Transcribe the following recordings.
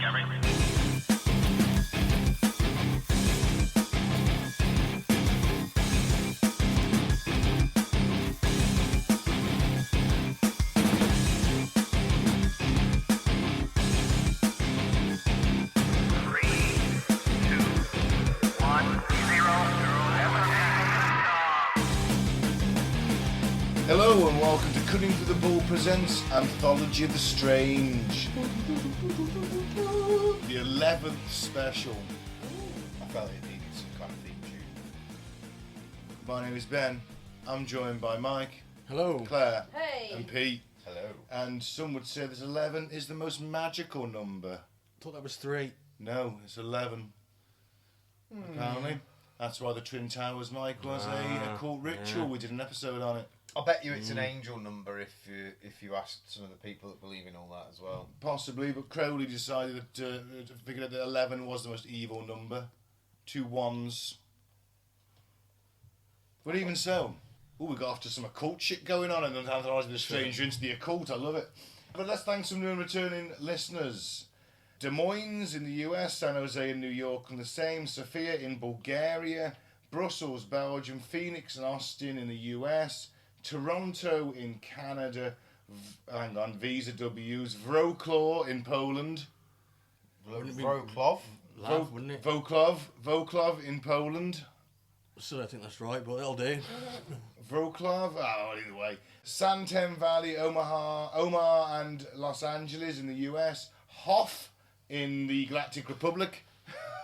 Discovery. Hello and welcome to Cutting Through the Bull presents Anthology of the Strange. The 11th special. I felt it needed some kind of theme tune. My name is Ben. I'm joined by Mike. Hello. Claire. Hey. And Pete. Hello. And some would say that 11 is the most magical number. Thought that was 3. No, it's 11. Apparently. That's why the Twin Towers, Mike, was a cult ritual. Yeah. We did an episode on it. I bet you it's an angel number if you asked some of the people that believe in all that as well. Possibly, but Crowley decided that, figured that 11 was the most evil number. 2 ones. But even so, we got off to some occult shit going on and then Anthology the Stranger into the occult. I love it. But let's thank some new and returning listeners. Des Moines in the US, San Jose in New York and the same, Sofia in Bulgaria, Brussels, Belgium, Phoenix and Austin in the US, Toronto in Canada, Visa W's, Wrocław in Poland. Wrocław? Wouldn't it? Wrocław in Poland. So I think that's right, but it'll do. Wrocław, either way. Santem Valley, Omaha and Los Angeles in the US. Hof in the Galactic Republic.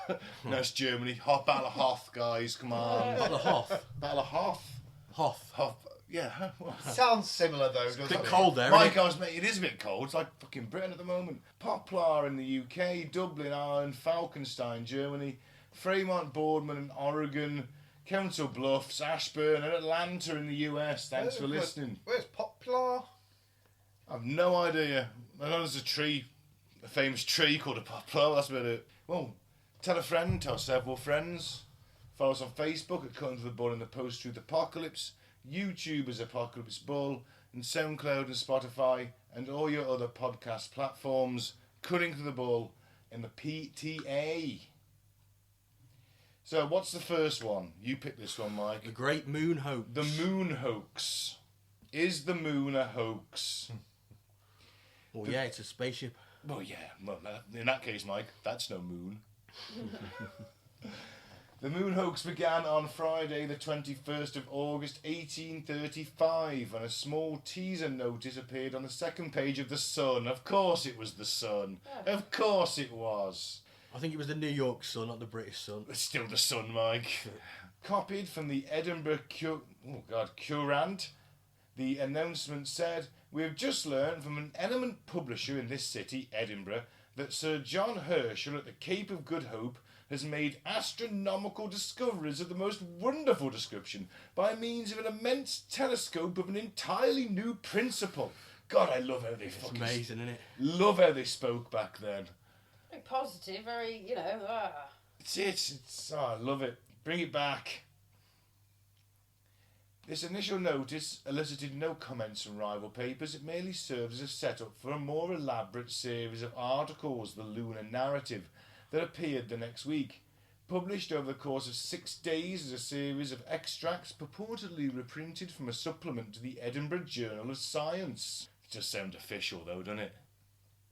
No, it's Germany. Battle of Hoth, guys, come on. Battle of Hoth. Battle of Hoth. Hoth. Yeah. Sounds similar though, doesn't It's a bit it? cold there, Mike, isn't it? it is a bit cold. It's like fucking Britain at the moment. Poplar in the UK, Dublin, Ireland, Falkenstein, Germany, Fremont, Boardman in Oregon, Council Bluffs, Ashburn and Atlanta in the US. Thanks for listening. Where's Poplar? I've no idea. I know there's a famous tree called a poplar. That's about it. Well, tell a friend, tell several friends. Follow us on Facebook at Cutting Through the Bull in the Post-Truth Apocalypse, YouTube as Apocalypse Bull, and SoundCloud and Spotify, and all your other podcast platforms. Cutting Through the Bull in the PTA. So, what's the first one? You pick this one, Mike. The Great Moon Hoax. The Moon Hoax. Is the moon a hoax? Well, yeah, it's a spaceship. Well, yeah. Well, in that case, Mike, that's no moon. The moon hoax began on Friday, the 21st of August, 1835, when a small teaser notice appeared on the second page of The Sun. Of course it was The Sun. Of course it was. I think it was the New York Sun, not the British Sun. It's still The Sun, Mike. Copied from the Edinburgh Courant, the announcement said, "We have just learned from an eminent publisher in this city, Edinburgh, that Sir John Herschel at the Cape of Good Hope has made astronomical discoveries of the most wonderful description by means of an immense telescope of an entirely new principle." God, I love how they It's amazing, isn't it? love how they spoke back then. Very positive, very, It's I love it. Bring it back. This initial notice elicited no comments from rival papers. It merely served as a setup for a more elaborate series of articles, the Lunar Narrative, that appeared the next week. Published over the course of 6 days as a series of extracts purportedly reprinted from a supplement to the Edinburgh Journal of Science. It does sound official though, doesn't it?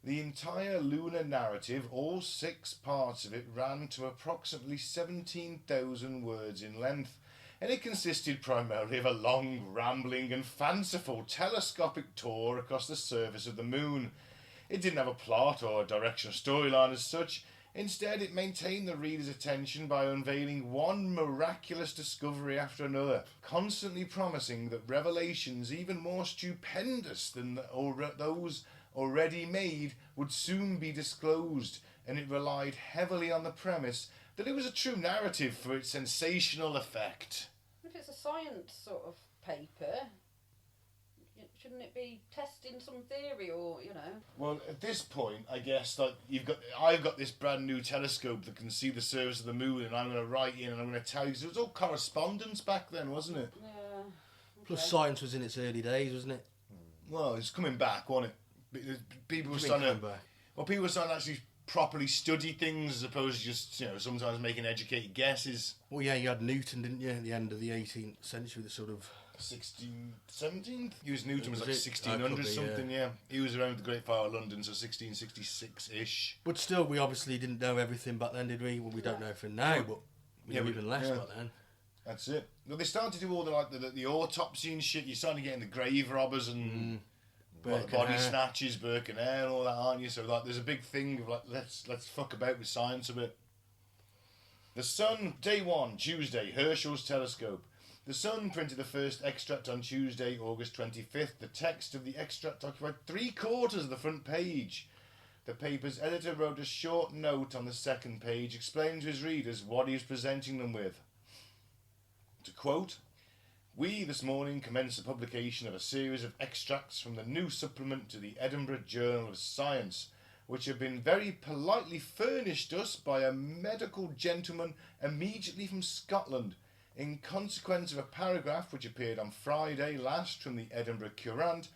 The entire lunar narrative, all 6 parts of it, ran to approximately 17,000 words in length, and it consisted primarily of a long, rambling and fanciful telescopic tour across the surface of the moon. It didn't have a plot or a directional storyline as such. Instead, it maintained the reader's attention by unveiling one miraculous discovery after another, constantly promising that revelations even more stupendous than those already made would soon be disclosed, and it relied heavily on the premise that it was a true narrative for its sensational effect. If it's a science sort of paper, shouldn't it be testing some theory or, Well, at this point, I guess that I've got this brand new telescope that can see the surface of the moon, and I'm going to write in and I'm going to tell you. 'Cause it was all correspondence back then, wasn't it? Yeah. Okay. Plus, science was in its early days, wasn't it? Well, it's coming back, wasn't it? People were What do you mean starting coming to. back? Well, people were starting to actually properly study things as opposed to just, sometimes making educated guesses. Well, yeah, you had Newton, didn't you, at the end of the 18th century, the sort of... 17th? Newton was like Was it? 1600 Could be, something, yeah. He was around the Great Fire of London, so 1666-ish. But still, we obviously didn't know everything back then, did we? Well, we don't know everything now, but we know even less back then. That's it. Well, they started to do all the autopsy and shit. You're starting to get into grave robbers and body snatches, Burke and Hare, and all that, aren't you? So there's a big thing of let's fuck about with science a bit. The Sun, day 1, Tuesday, Herschel's telescope. The Sun printed the first extract on Tuesday, August 25th. The text of the extract occupied 3/4 of the front page. The paper's editor wrote a short note on the second page explaining to his readers what he was presenting them with. To quote, "We this morning commence the publication of a series of extracts from the new supplement to the Edinburgh Journal of Science, which have been very politely furnished us by a medical gentleman immediately from Scotland, in consequence of a paragraph which appeared on Friday last from the Edinburgh Courant.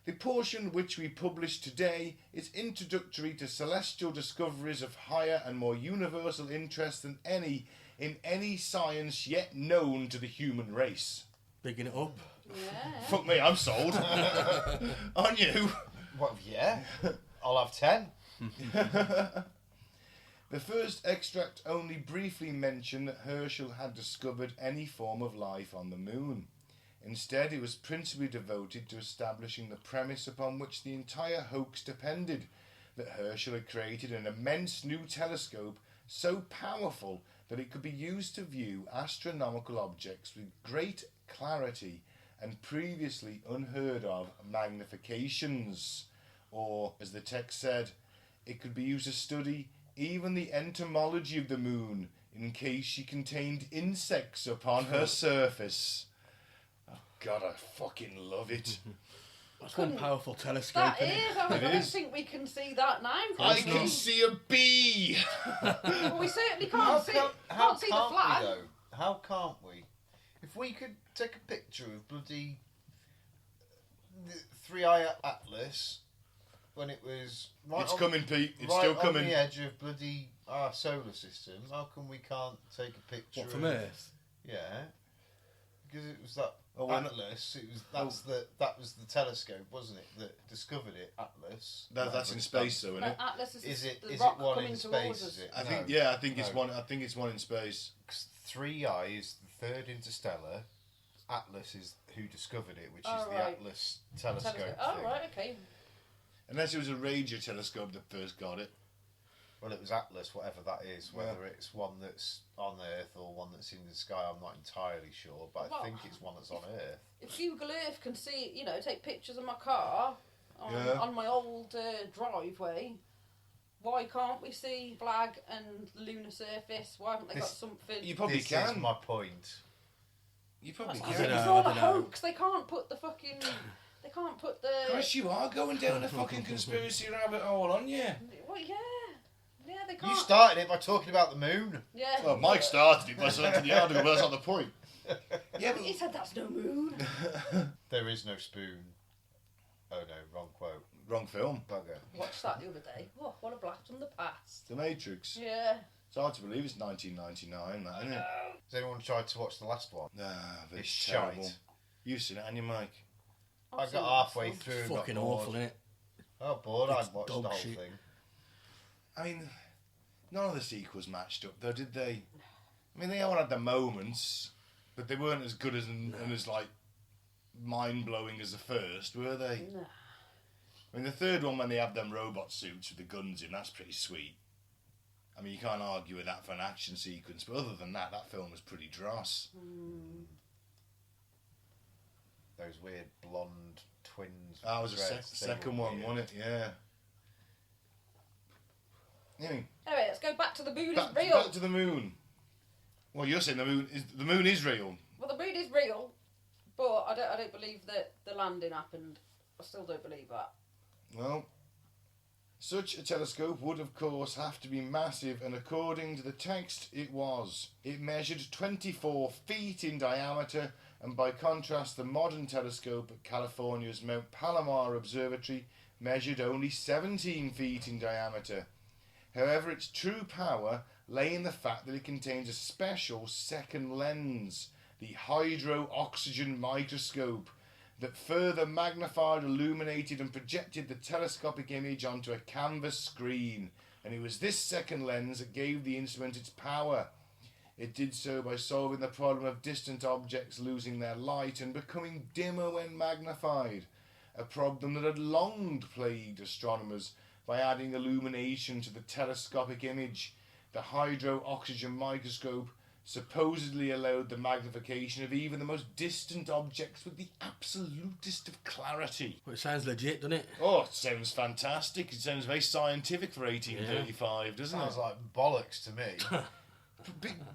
The portion which we publish today is introductory to celestial discoveries of higher and more universal interest than any in any science yet known to the human race." Bigging it up. Yeah. Fuck me, I'm sold. Aren't you? Well, yeah. I'll have 10. The first extract only briefly mentioned that Herschel had discovered any form of life on the moon. Instead, it was principally devoted to establishing the premise upon which the entire hoax depended, that Herschel had created an immense new telescope so powerful that it could be used to view astronomical objects with great clarity and previously unheard of magnifications. Or, as the text said, it could be used to study even the entomology of the moon in case she contained insects upon her surface. Oh God, I fucking love it. That's one powerful telescope, That isn't is. it? I It don't is. think we can see that now. I can see a bee! Well, we certainly How can't see. can't Can't see the we flag. though? How can't we? If we could take a picture of bloody the Three-Eye Atlas when it was right It's on, coming, Pete. It's right still on coming. the edge of bloody our solar system, how come we can't take a picture What, from of Earth? Yeah, because it was that Oh, well, Atlas. It was that was the telescope, wasn't it, that discovered it? Atlas. That's Whatever in it's space, done. though, No, isn't it? Atlas is, Is it the is rock it one coming in towards space? us. Is it? I No. think. Yeah, I think it's No. one. I think it's one in space. 'Cause Three-Eye is the third interstellar. Atlas is who discovered it, which Oh, is the right. Atlas telescope. Telescope. Oh, thing. right, okay. Unless it was a radio telescope that first got it. Well, it was Atlas, whatever that is. Yeah. Whether it's one that's on Earth or one that's in the sky, I'm not entirely sure. But Well, I think it's one that's on Earth. If Google Earth can see, take pictures of my car Yeah. on my old driveway, why can't we see flag and lunar surface? Why haven't they got This- something? You probably This can. is my point. You probably It's I can. don't know, all I a don't know. hoax. They can't put the fucking. They can't put the. Christ, you are going down a fucking conspiracy rabbit hole, aren't you? Well, yeah. Yeah, they can't. You started it by talking about the moon. Yeah. Well, Mike started it by selecting the article, but that's not the point. Yeah, He said that's no moon. There is no spoon. Oh no, wrong quote. Wrong film. Bugger. Watched that the other day. Oh, what a blast from the past. The Matrix. Yeah. It's hard to believe it's 1999, that, isn't it? Has anyone tried to watch the last one? Nah, but It's it's terrible. shite. You've seen it, haven't you, Mike? I I've seen got halfway that one. through. and got Fucking bored. awful, innit? Oh, bored. I It's watched the dog whole shit. thing. I mean, none of the sequels matched up, though, did they? I mean, they all had their moments, but they weren't as good as and as like mind-blowing as the first, were they? Nah. I mean, the third one, when they have them robot suits with the guns in, that's pretty sweet. I mean, you can't argue with that for an action sequence, but other than that, that film was pretty dross. Those weird blonde twins. That was the dreads, they second were one, weird. wasn't it? Yeah. Anyway, Anyway, let's go back to the moon is back real. to the moon. Well, you're saying the moon is real. Well, the moon is real, but I don't believe that the landing happened. I still don't believe that. Well, such a telescope would, of course, have to be massive, and according to the text, it was. It measured 24 feet in diameter, and by contrast, the modern telescope at California's Mount Palomar Observatory measured only 17 feet in diameter. However, its true power lay in the fact that it contains a special second lens, the hydro-oxygen microscope, that further magnified, illuminated and projected the telescopic image onto a canvas screen, and it was this second lens that gave the instrument its power. It did so by solving the problem of distant objects losing their light and becoming dimmer when magnified, a problem that had long plagued astronomers. By adding illumination to the telescopic image, the hydro-oxygen microscope supposedly allowed the magnification of even the most distant objects with the absolutest of clarity. Well, it sounds legit, doesn't it? Oh, it sounds fantastic. It sounds very scientific for 1835, doesn't Sounds it? like bollocks to me.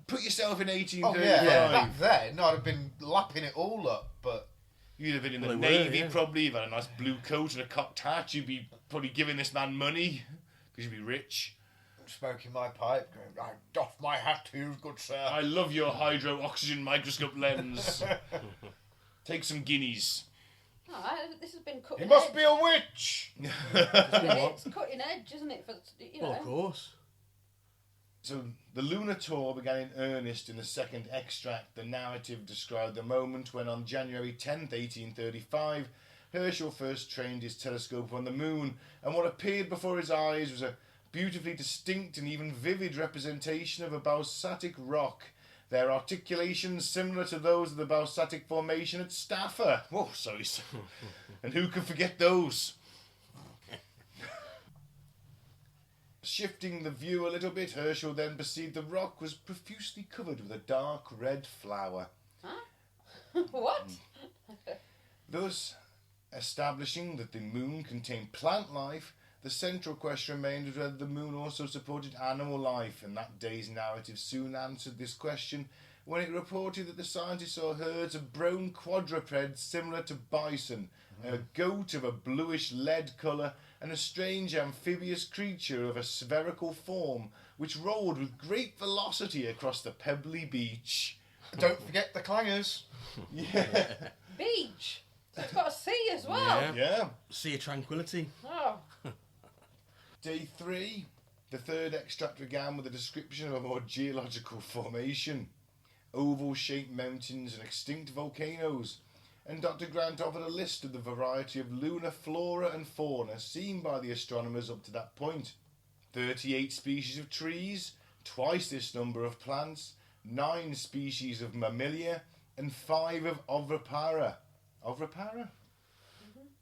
Put yourself in Oh 1835. yeah, back then I'd have been lapping it all up, but You'd have been in the Well, they Navy were, yeah. probably. You've had a nice blue coat and a cocked hat. You'd be probably giving this man money because you'd be rich. smoking my pipe, going, I doff my hat to you, good sir. I love your hydro-oxygen microscope lens. Take some guineas. Oh, this has been cutting He must edge. be a witch! It's cutting edge, isn't it? For, you know. Well, of course. So the lunar tour began in earnest in the second extract. The narrative described the moment when on January 10th, 1835, Herschel first trained his telescope on the moon, and what appeared before his eyes was a beautifully distinct and even vivid representation of a basaltic rock, their articulations similar to those of the basaltic formation at Stafford. Oh, sorry. And who can forget those? Shifting the view a little bit, Herschel then perceived the rock was profusely covered with a dark red flower. Huh? What? Thus, establishing that the moon contained plant life, the central question remained was whether the moon also supported animal life, and that day's narrative soon answered this question when it reported that the scientists saw herds of brown quadrupeds similar to bison, a goat of a bluish lead colour, and a strange amphibious creature of a spherical form which rolled with great velocity across the pebbly beach. Don't forget the clangers. Yeah. Beach. It's got a sea as well. Yeah. Yeah. Sea of tranquility. Oh. Day 3. The third extract began with a description of a more geological formation. Oval-shaped mountains and extinct volcanoes. And Dr. Grant offered a list of the variety of lunar flora and fauna seen by the astronomers up to that point. 38 species of trees, twice this number of plants, 9 species of mammalia, and 5 of ovirapara. Ovirapara?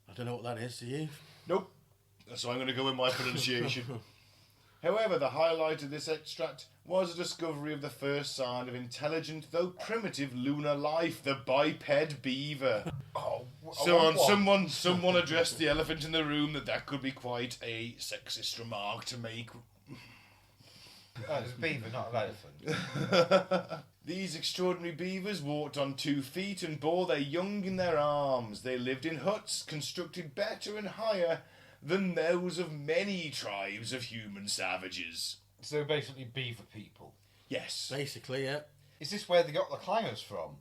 I don't know what that is, do you? Nope. So I'm going to go with my pronunciation. However, the highlight of this extract was the discovery of the first sign of intelligent, though primitive, lunar life, the biped beaver. Oh, Someone addressed the elephant in the room that could be quite a sexist remark to make. Oh, it's a beaver, not an elephant. These extraordinary beavers walked on 2 feet and bore their young in their arms. They lived in huts constructed better and higher than those of many tribes of human savages. So basically beaver people. Yes. Basically, yeah. Is this where they got the clangers from?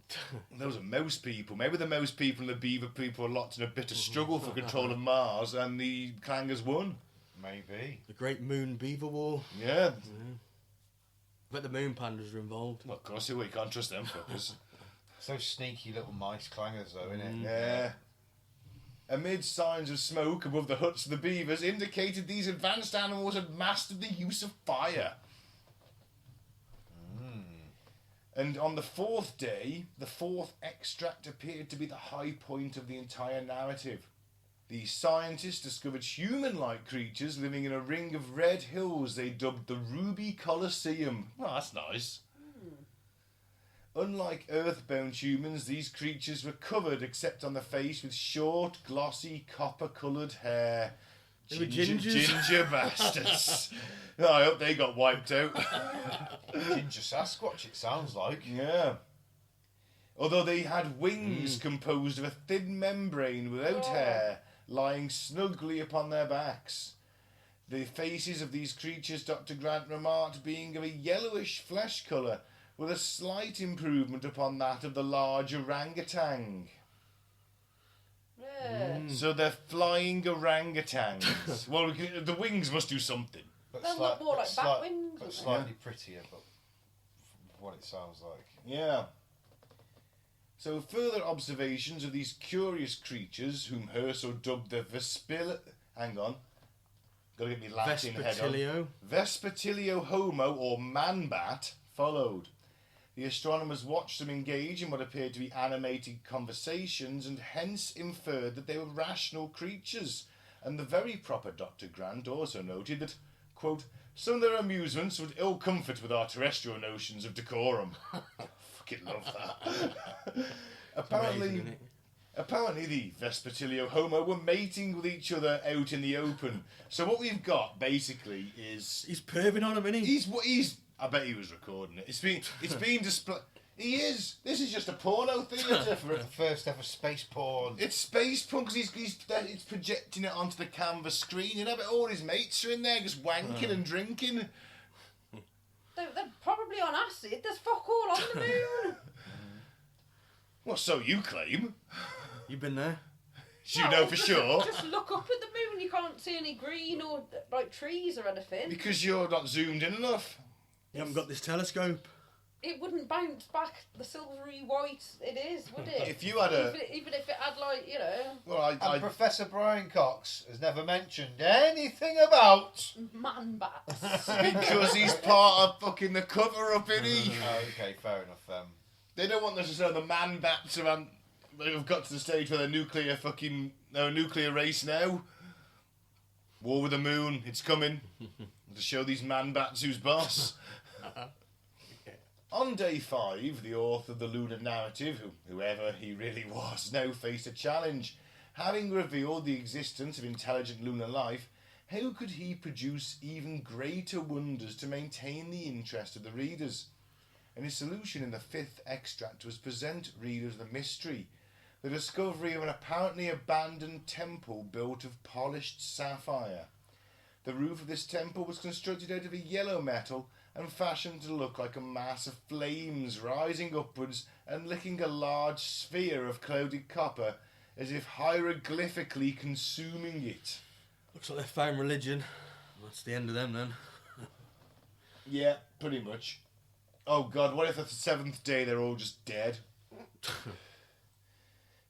Those are mouse people. Maybe the mouse people and the beaver people are locked in a bit of struggle for control of Mars, and the clangers won. Maybe. The Great Moon Beaver War. Yeah. But the moon pandas are involved. Well, of course, we can't trust them fuckers. So sneaky little mice clangers though, innit? Yeah. Amid signs of smoke above the huts of the beavers indicated these advanced animals had mastered the use of fire. And on the 4th day, the 4th extract appeared to be the high point of the entire narrative. The scientists discovered human-like creatures living in a ring of red hills they dubbed the Ruby Colosseum. Oh, that's nice. Unlike earthbound humans, these creatures were covered, except on the face, with short, glossy, copper-coloured hair. They were gingers. Ginger bastards. Oh, I hope they got wiped out. Ginger Sasquatch, it sounds like. Yeah. Although they had wings composed of a thin membrane without hair, lying snugly upon their backs. The faces of these creatures, Dr. Grant remarked, being of a yellowish flesh colour, with a slight improvement upon that of the large orangutan. Yeah. So they're flying orangutans. Well, the wings must do something. But They'll look more like bat wings, but won't they? slightly prettier, but from what it sounds like. Yeah. So further observations of these curious creatures, whom Herso dubbed the hang on, gotta get me Latin head on. Vespertilio homo, or man-bat, followed. The astronomers watched them engage in what appeared to be animated conversations and hence inferred that they were rational creatures. And the very proper Dr. Grant also noted that, quote, some of their amusements would ill comfort with our terrestrial notions of decorum. Fucking love that. Apparently the Vespertilio homo were mating with each other out in the open. So what we've got basically is... He's perving on him, isn't he? He's I bet he was recording it. It's been displayed. He is. This is just a porno theatre for The first ever space porn. It's space porn because he's projecting it onto the canvas screen. You know, but all his mates are in there just wanking and drinking. They're probably on acid. There's fuck all on the moon. Well, so you claim. You've been there? You know for sure. Just look up at the moon. You can't see any green or like trees or anything. Because you're not zoomed in enough. You haven't got this telescope. It wouldn't bounce back the silvery white it is, would it? If you had a... Even if it had, like, you know... Well, And Professor Brian Cox has never mentioned anything about... Man bats. Because he's part of fucking the cover-up, isn't he? Oh, okay, fair enough. They don't want necessarily the man bats around. They've got to the stage where they're a nuclear race now. War with the moon, it's coming. To show these man bats who's boss. On day 5, the author of the lunar narrative, whoever he really was, now faced a challenge. Having revealed the existence of intelligent lunar life, how could he produce even greater wonders to maintain the interest of the readers? And his solution in the 5th extract was present readers the mystery, the discovery of an apparently abandoned temple built of polished sapphire. The roof of this temple was constructed out of a yellow metal and fashioned to look like a mass of flames rising upwards and licking a large sphere of clouded copper as if hieroglyphically consuming it. Looks like they found religion. That's the end of them then. Yeah, pretty much. Oh God, what if the 7th day they're all just dead?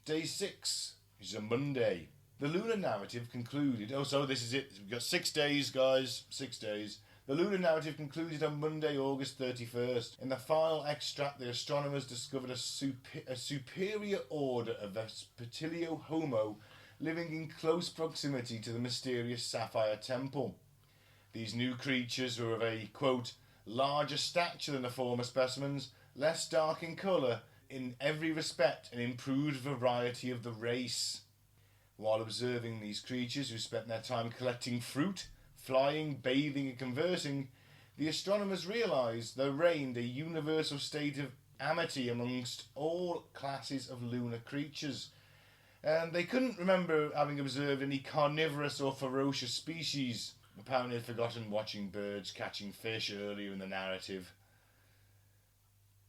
Day 6 is a Monday. The lunar narrative concluded... Oh, so this is it. We've got 6 days, guys. 6 days. The lunar narrative concluded on Monday, August 31st. In the final extract, the astronomers discovered a superior order of Vespertilio homo living in close proximity to the mysterious Sapphire Temple. These new creatures were of a, quote, larger stature than the former specimens, less dark in colour, in every respect an improved variety of the race. While observing these creatures who spent their time collecting fruit, flying, bathing and conversing, the astronomers realised there reigned a universal state of amity amongst all classes of lunar creatures. And they couldn't remember having observed any carnivorous or ferocious species. Apparently they'd forgotten watching birds catching fish earlier in the narrative.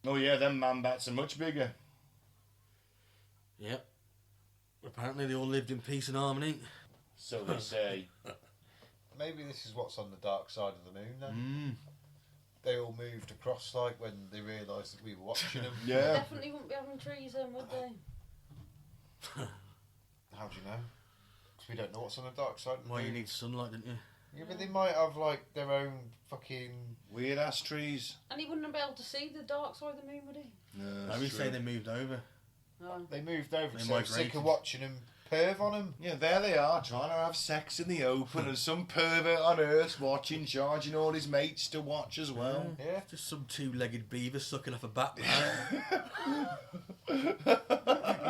Oh yeah, them man-bats are much bigger. Yep. Apparently they all lived in peace and harmony. So they say. Maybe this is what's on the dark side of the moon then. Mm. They all moved across like when they realised that we were watching them. They Yeah. definitely wouldn't be having trees then, would they? How do you know? Because we don't know what's on the dark side of the Why moon. you need sunlight, don't you? Yeah, but they might have like their own fucking... Weird ass trees. And he wouldn't be able to see the dark side of the moon, would he? No, I would say they moved over. No. They moved over They because they were sick migrated. of watching them perv on them. Yeah, there they are, trying to have sex in the open, and some pervert on Earth watching, charging all his mates to watch as well. Yeah. Just some two-legged beaver sucking off a bat.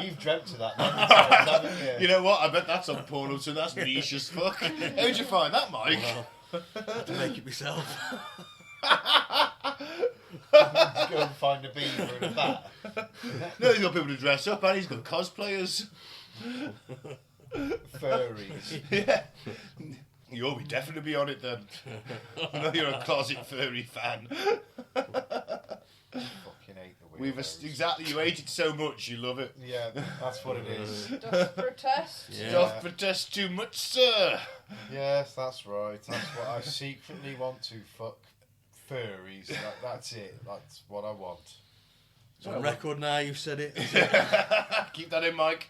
You've dreamt of that many times, haven't you? You know what? I bet that's on porno, so that's niche as fuck. How'd you find that, Mike? Well, I had to make it myself. Go and find a beaver and a bat. No, he's got people to dress up, and he's got cosplayers. Furries. Yeah. You'll be definitely be on it then. I know you're a closet furry fan. Fucking hate the Exactly, you hate it so much, you love it. Yeah, that's what it is. Doth protest. Yeah. Doth protest too much, sir. Yes, that's right. That's what I secretly want to fuck furries. That's it. That's what I want. It's on record now, you've said it. Keep that in, Mike.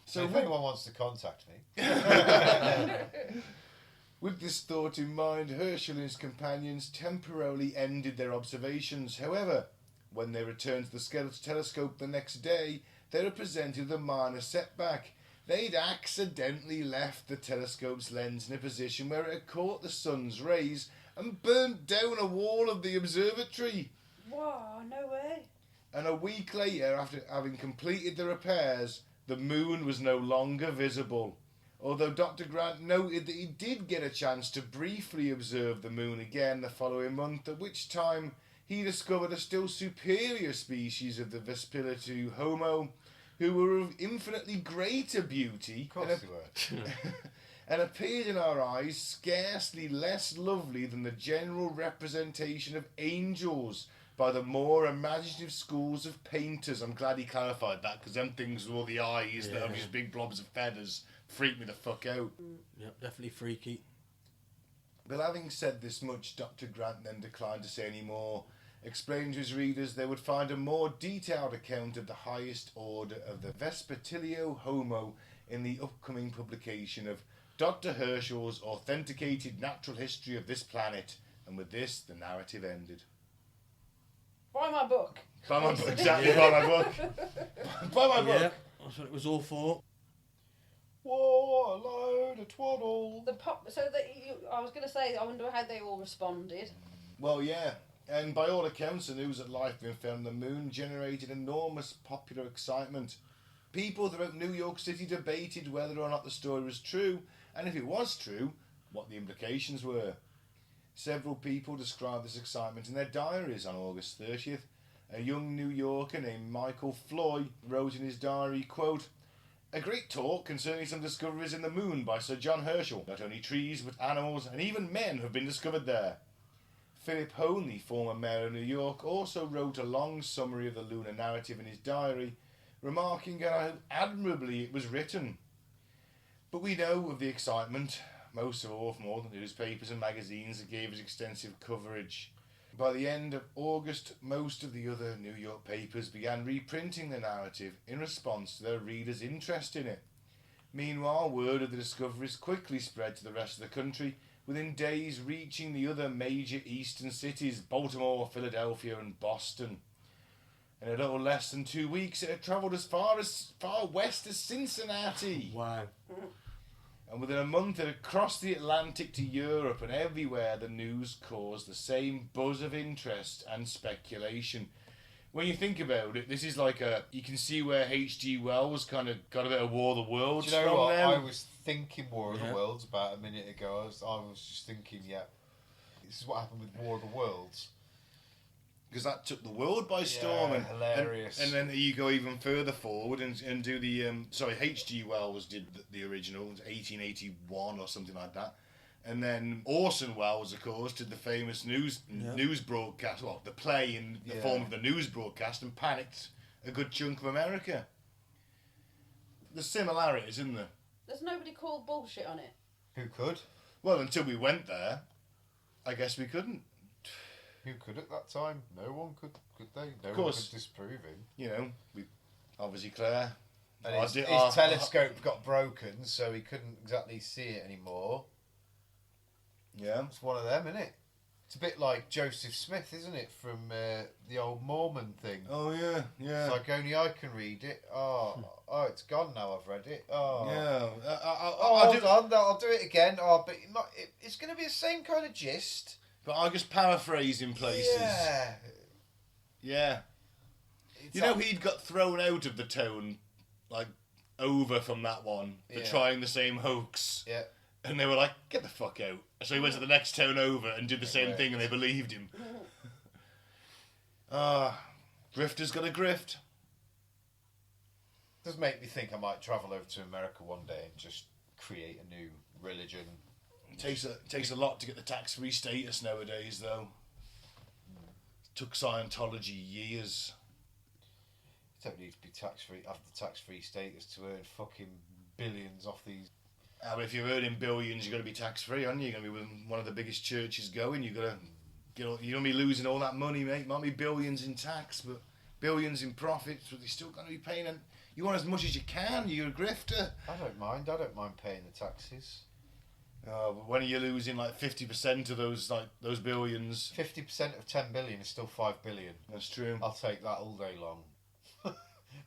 So if anyone wants to contact me. With this thought in mind, Herschel and his companions temporarily ended their observations. However, when they returned to the skeletal telescope the next day, they were presented with a minor setback. They'd accidentally left the telescope's lens in a position where it had caught the sun's rays and burnt down a wall of the observatory. Wow, no way. And a week later, after having completed the repairs, the moon was no longer visible. Although Dr. Grant noted that he did get a chance to briefly observe the moon again the following month, at which time he discovered a still superior species of the Vespilitu Homo, who were of infinitely greater beauty Of course they were. and appeared in our eyes scarcely less lovely than the general representation of angels by the more imaginative schools of painters. I'm glad he clarified that, because them things with all the eyes that have just big blobs of feathers freak me the fuck out. Yep, definitely freaky. But having said this much, Dr. Grant then declined to say any more, explaining to his readers they would find a more detailed account of the highest order of the Vespertilio Homo in the upcoming publication of Dr. Herschel's Authenticated Natural History of This Planet. And with this, the narrative ended. Buy my book. Buy my book, exactly, buy my book. Buy my book. Yeah, that's what it was all for. Whoa, a load of twaddle. I was going to say, I wonder how they all responded. Well, yeah. And by all accounts, the news that life being found on the moon generated enormous popular excitement. People throughout New York City debated whether or not the story was true, and if it was true, what the implications were. Several people described this excitement in their diaries on August 30th. A young New Yorker named Michael Floyd wrote in his diary, quote, "A great talk concerning some discoveries in the moon by Sir John Herschel. Not only trees, but animals and even men have been discovered there." Philip Hone, the former mayor of New York, also wrote a long summary of the lunar narrative in his diary, remarking how admirably it was written. But we know of the excitement, most of all from all the newspapers and magazines that gave us extensive coverage. By the end of August, most of the other New York papers began reprinting the narrative in response to their readers' interest in it. Meanwhile, word of the discoveries quickly spread to the rest of the country, within days reaching the other major eastern cities, Baltimore, Philadelphia and Boston. In a little less than 2 weeks, it had travelled as far west as Cincinnati. Wow. And within a month, it had crossed the Atlantic to Europe, and everywhere the news caused the same buzz of interest and speculation. When you think about it, this is like you can see where H.G. Wells kind of got a bit of War of the Worlds Do you know from what? now. I was thinking War of the Worlds about a minute ago. I was just thinking, this is what happened with War of the Worlds. Because that took the world by storm. Yeah, hilarious. And then you go even further forward and do the... H.G. Wells did the original, 1881 or something like that. And then Orson Welles, of course, did the famous news broadcast, the play in the form of the news broadcast, and panicked a good chunk of America. There's similarities, isn't there? There's nobody called bullshit on it. Who could? Well, until we went there, I guess we couldn't. Who could at that time? No one could they? No Of one course. could disprove him. You know, we obviously Clair. And his telescope got broken, so he couldn't exactly see it anymore. Yeah. It's one of them, isn't it? It's a bit like Joseph Smith, isn't it, from the old Mormon thing? Oh, yeah, yeah. It's like only I can read it. Oh, it's gone now. I've read it. Oh, Yeah. hold on, I'll do it again. Oh, but it's going to be the same kind of gist. But I'll just paraphrase in places. Yeah. Yeah. You know, he'd got thrown out of the town, over from that one for trying the same hoax. Yeah. And they were like, get the fuck out. So he went to the next town over and did the same thing, and they believed him. Grifter's got a grift. Does make me think I might travel over to America one day and just create a new religion. It takes a lot to get the tax-free status nowadays, though. took Scientology years. You don't need to be tax-free, have the tax-free status to earn fucking billions off these. But if you're earning billions, you've got to be tax-free, aren't you? You're going to be with one of the biggest churches going. You're going to be losing all that money, mate. Might be billions in tax, but billions in profits, but you're still going to be paying. And you want as much as you can. You're a grifter. I don't mind paying the taxes. But when you're losing like 50% of those billions, 50% of 10 billion is still 5 billion. That's true. I'll take that all day long.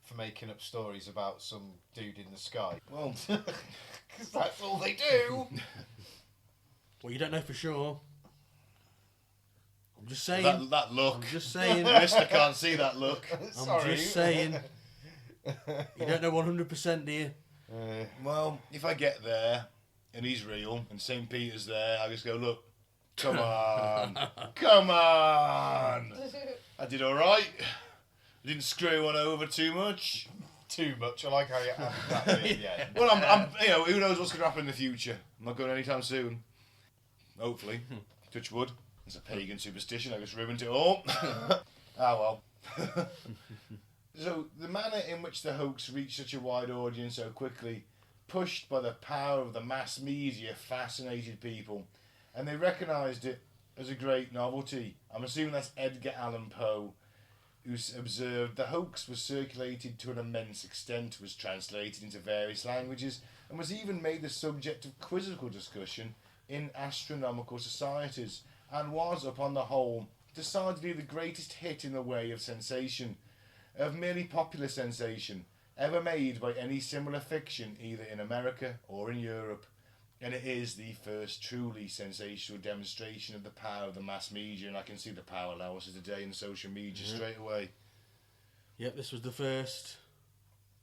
For making up stories about some dude in the sky. Well, because that's all they do. Well, you don't know for sure. I'm just saying. That look. I'm just saying. The listener can't see that look. I'm just saying. You don't know 100%, do you? Well, if I get there and he's real and St. Peter's there, I just go, look, come on, come on. I did all right. I didn't screw one over too much. Too much. I like how you added that bit. Yeah. Well, I'm who knows what's going to happen in the future. I'm not going anytime soon. Hopefully. Touch wood. It's a pagan superstition. I just ruined it all. Well. So, the manner in which the hoax reached such a wide audience so quickly, pushed by the power of the mass media, fascinated people. And they recognised it as a great novelty. I'm assuming that's Edgar Allan Poe, who observed the hoax was circulated to an immense extent, was translated into various languages, and was even made the subject of quizzical discussion in astronomical societies, and was, upon the whole, decidedly the greatest hit in the way of sensation, of merely popular sensation, ever made by any similar fiction either in America or in Europe. And it is the first truly sensational demonstration of the power of the mass media, and I can see the power levels today in social media straight away. Yep, this was the first.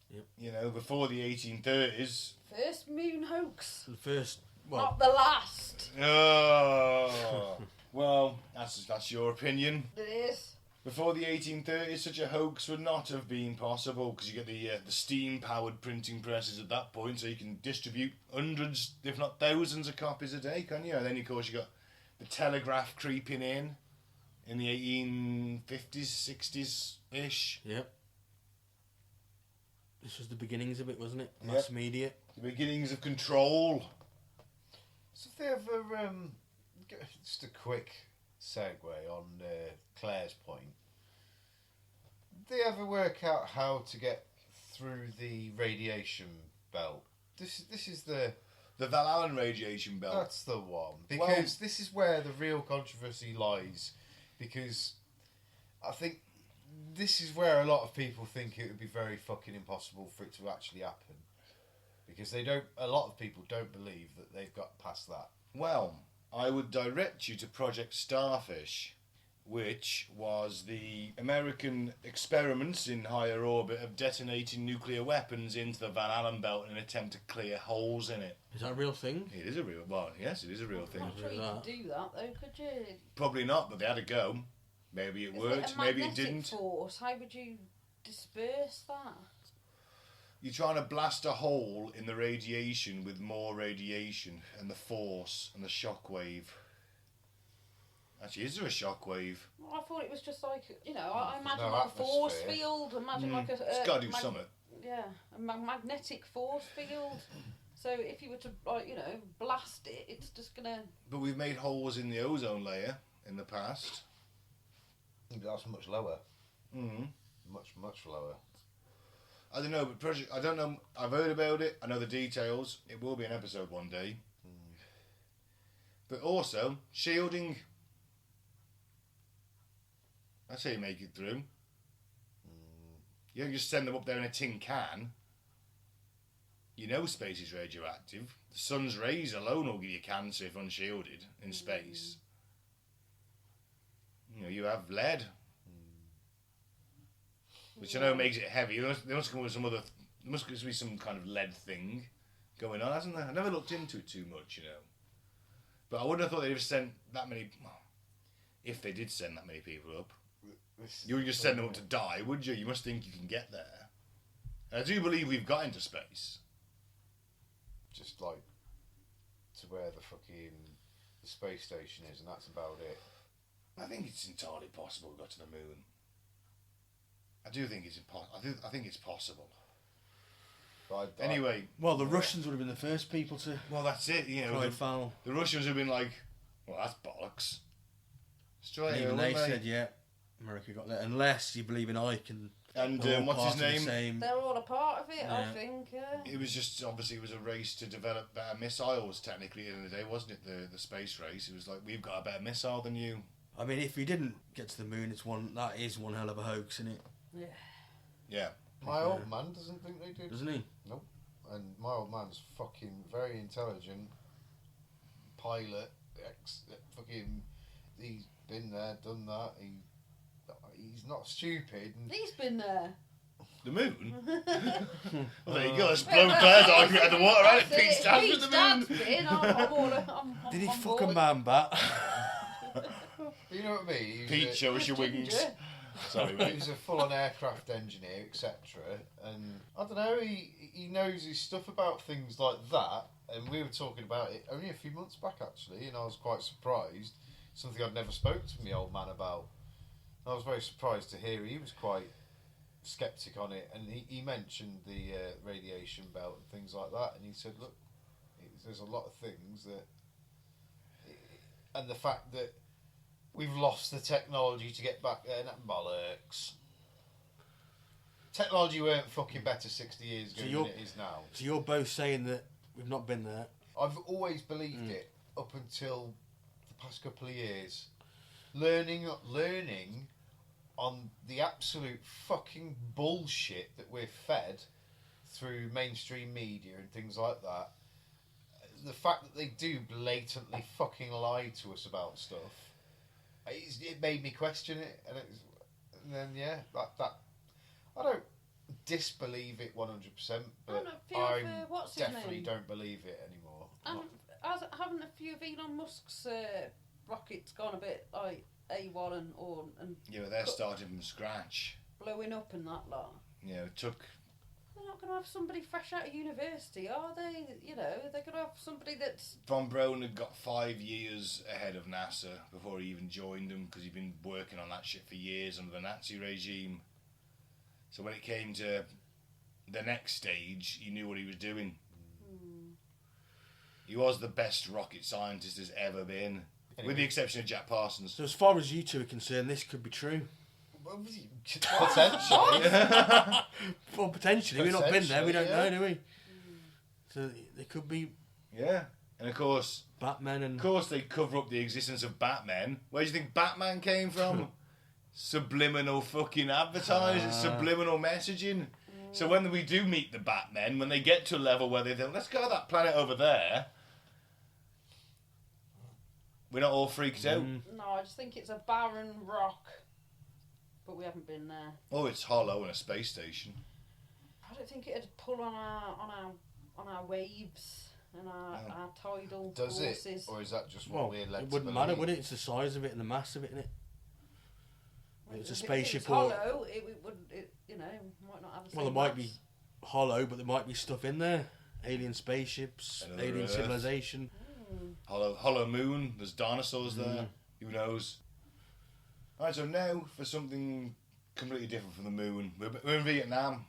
Yep. You know, before the 1830s. First moon hoax. The first. Well, Not the last. Oh, well, that's your opinion. It is. Before the 1830s, such a hoax would not have been possible because you get the steam-powered printing presses at that point, so you can distribute hundreds, if not thousands, of copies a day, can't you? And then, of course, you got the telegraph creeping in the 1850s, 60s-ish. Yep. This was the beginnings of it, wasn't it? Mass media. The beginnings of control. So if they ever, just a quick segue on Claire's point, did they ever work out how to get through the radiation belt? This is the Val Allen radiation belt. That's the one, because this is where the real controversy lies, because I think this is where a lot of people think it would be very fucking impossible for it to actually happen, because a lot of people don't believe that they've got past that. Well, I would direct you to Project Starfish, which was the American experiments in higher orbit of detonating nuclear weapons into the Van Allen belt in an attempt to clear holes in it. Is that a real thing? It is a real, well, yes, it is a real thing. I'm not sure you could do that though, could you? Probably not, but they had a go. Maybe it worked, maybe it didn't. Force? How would you disperse that? You're trying to blast a hole in the radiation with more radiation and the force and the shockwave. Actually, is there a shockwave? Well, I thought it was just like, I imagine no like a force atmosphere. field. Imagine like a. It's got to do something. Yeah, a magnetic force field. So if you were to, blast it, it's just gonna. But we've made holes in the ozone layer in the past. That's much lower. Mm-hmm. Much lower. I don't know, but I don't know. I've heard about it. I know the details. It will be an episode one day. But also shielding. That's how you make it through. You don't just send them up there in a tin can. You know space is radioactive. The sun's rays alone will give you cancer if unshielded in space. You have lead. Which I know makes it heavy. There must come with some other. There must be some kind of lead thing going on, hasn't there? I never looked into it too much, But I wouldn't have thought they'd have sent that many. Well, if they did send that many people up, you would just send them up to die, would you? You must think you can get there. And I do believe we've got into space. Just like to where the space station is, and that's about it. I think it's entirely possible to go to the moon. I do think it's impossible. I think it's possible. Anyway. Well, the Russians would have been the first people to... Well, that's it. You know, foul. The Russians have been like, well, that's bollocks. Straight Even they said, yeah, America got that. Unless you believe in Ike and what's his name? They're all a part of it, I think. It was just, obviously, it was a race to develop better missiles, technically, at the end of the day, wasn't it? The space race. It was like, we've got a better missile than you. I mean, if we didn't get to the moon, that is one hell of a hoax, isn't it? Yeah. Yeah. My old man doesn't think they did. Doesn't he? Nope. And my old man's fucking very intelligent pilot. Fucking, he's been there, done that. He's not stupid. And He's been there. The moon? Well, there you go. Let's blow Claire's argument out of the water, right? Pete's dad with the Dad's moon. been. I'm Did he on fuck a board. man bat? you know what I mean? Pete, show us your wings. Sorry, He mate. was a full-on aircraft engineer, etc. And I don't know, he knows his stuff about things like that. And we were talking about it only a few months back, actually, and I was quite surprised. Something I'd never spoke to my old man about. I was very surprised to hear he was quite sceptic on it, and he mentioned the radiation belt and things like that, and he said, look, there's a lot of things that... And the fact that we've lost the technology to get back there, and that bollocks. Technology weren't fucking better 60 years ago than it is now. So you're both saying that we've not been there? I've always believed it up until the past couple of years. Learning on the absolute fucking bullshit that we're fed through mainstream media and things like that. The fact that they do blatantly fucking lie to us about stuff, it made me question it, and then that I don't disbelieve it 100%, but I definitely don't believe it anymore. Haven't a few of Elon Musk's rockets gone a bit like A1 and Yeah, but they're starting from scratch. blowing up and that lot? You know, it took... They're not going to have somebody fresh out of university, are they? You know, they're going to have somebody that's... Von Braun had got 5 years ahead of NASA before he even joined them, because he'd been working on that shit for years under the Nazi regime. So when it came to the next stage, he knew what he was doing. He was the best rocket scientist there's ever been, with the exception of Jack Parsons. So as far as you two are concerned, this could be true. Potentially. Well, potentially. We've not been there. We don't know, do we? Mm. So there could be Yeah. And of course Batman and... Of course they cover up the existence of Batman. Where do you think Batman came from? Subliminal fucking advertising, subliminal messaging. So when we do meet the Batmen, when they get to a level where they think, let's go to that planet over there, we're not all freaked out. No, I just think it's a barren rock. But we haven't been there. Oh, it's hollow in a space station. I don't think it'd pull on our waves and our tidal Does forces. it? Or is that just what Well, we're led it to wouldn't believe? matter, would it? It's the size of it and the mass of it, isn't it? Well, It's a if spaceship it's or... hollow, it might not have the same Well, there might mass. be hollow, but there might be stuff in there. Alien spaceships, Another alien Earth. civilization. Hollow moon, there's dinosaurs there. Who knows? Alright, so now for something completely different from the moon. We're in Vietnam.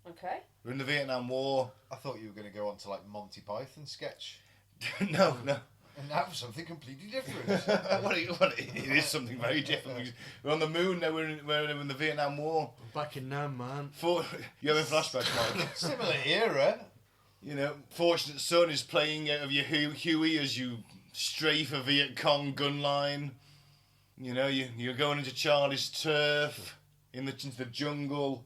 Okay. We're in the Vietnam War. I thought you were going to go on to like Monty Python sketch. No. And that was something completely different. It is something very different. We're on the moon now. We're in the Vietnam War. Back in Nam, man. You're having flashbacks, Mike. Similar era. You know, Fortunate Son is playing out of your Huey as you strafe a Viet Cong gun line. You know, you're going into Charlie's turf, into the jungle,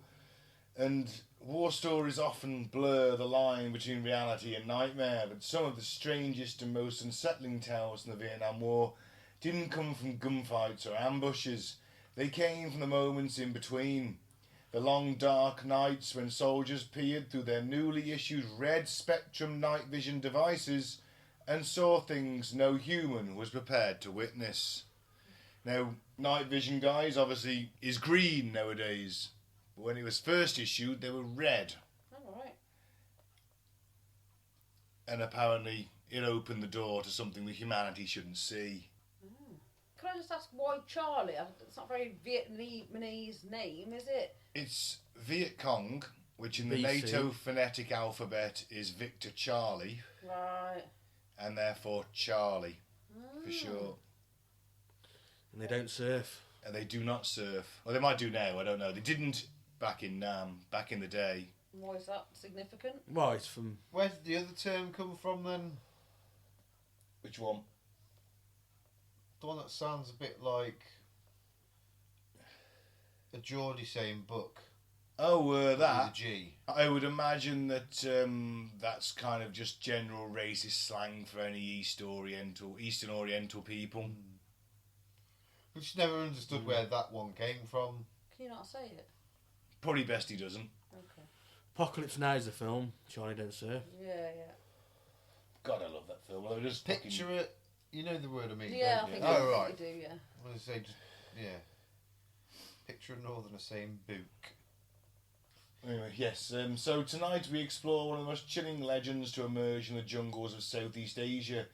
and war stories often blur the line between reality and nightmare, but some of the strangest and most unsettling tales in the Vietnam War didn't come from gunfights or ambushes. They came from the moments in between. The long dark nights when soldiers peered through their newly issued red spectrum night vision devices and saw things no human was prepared to witness. Now, night vision, guys, obviously is green nowadays. But when it was first issued, they were red. All right. And apparently it opened the door to something that humanity shouldn't see. can I just ask why Charlie? It's not a very Vietnamese name, is it? It's Viet Cong, which in the VC. NATO phonetic alphabet is Victor Charlie, Right. and therefore Charlie for short. And they don't surf. And they do not surf. Well, they might do now. I don't know. They didn't back in the day. Why is that significant? Well, it's from... Where did the other term come from then? Which one? The one that sounds a bit like a Geordie saying book. Oh, With a that. G. I would imagine that that's kind of just general racist slang for any Eastern Oriental people. We just never understood where that one came from. Can you not say it? Probably best he doesn't. Okay. Apocalypse Now is the film. Charlie Don't Surf. Yeah. God, I love that film. Well, just Picture it. You know the word I mean. Yeah, I don't you? think Oh, right. you do, yeah. I'm going to say, just, yeah. Picture a northerner saying book. Anyway, yes. So tonight we explore one of the most chilling legends to emerge in the jungles of Southeast Asia.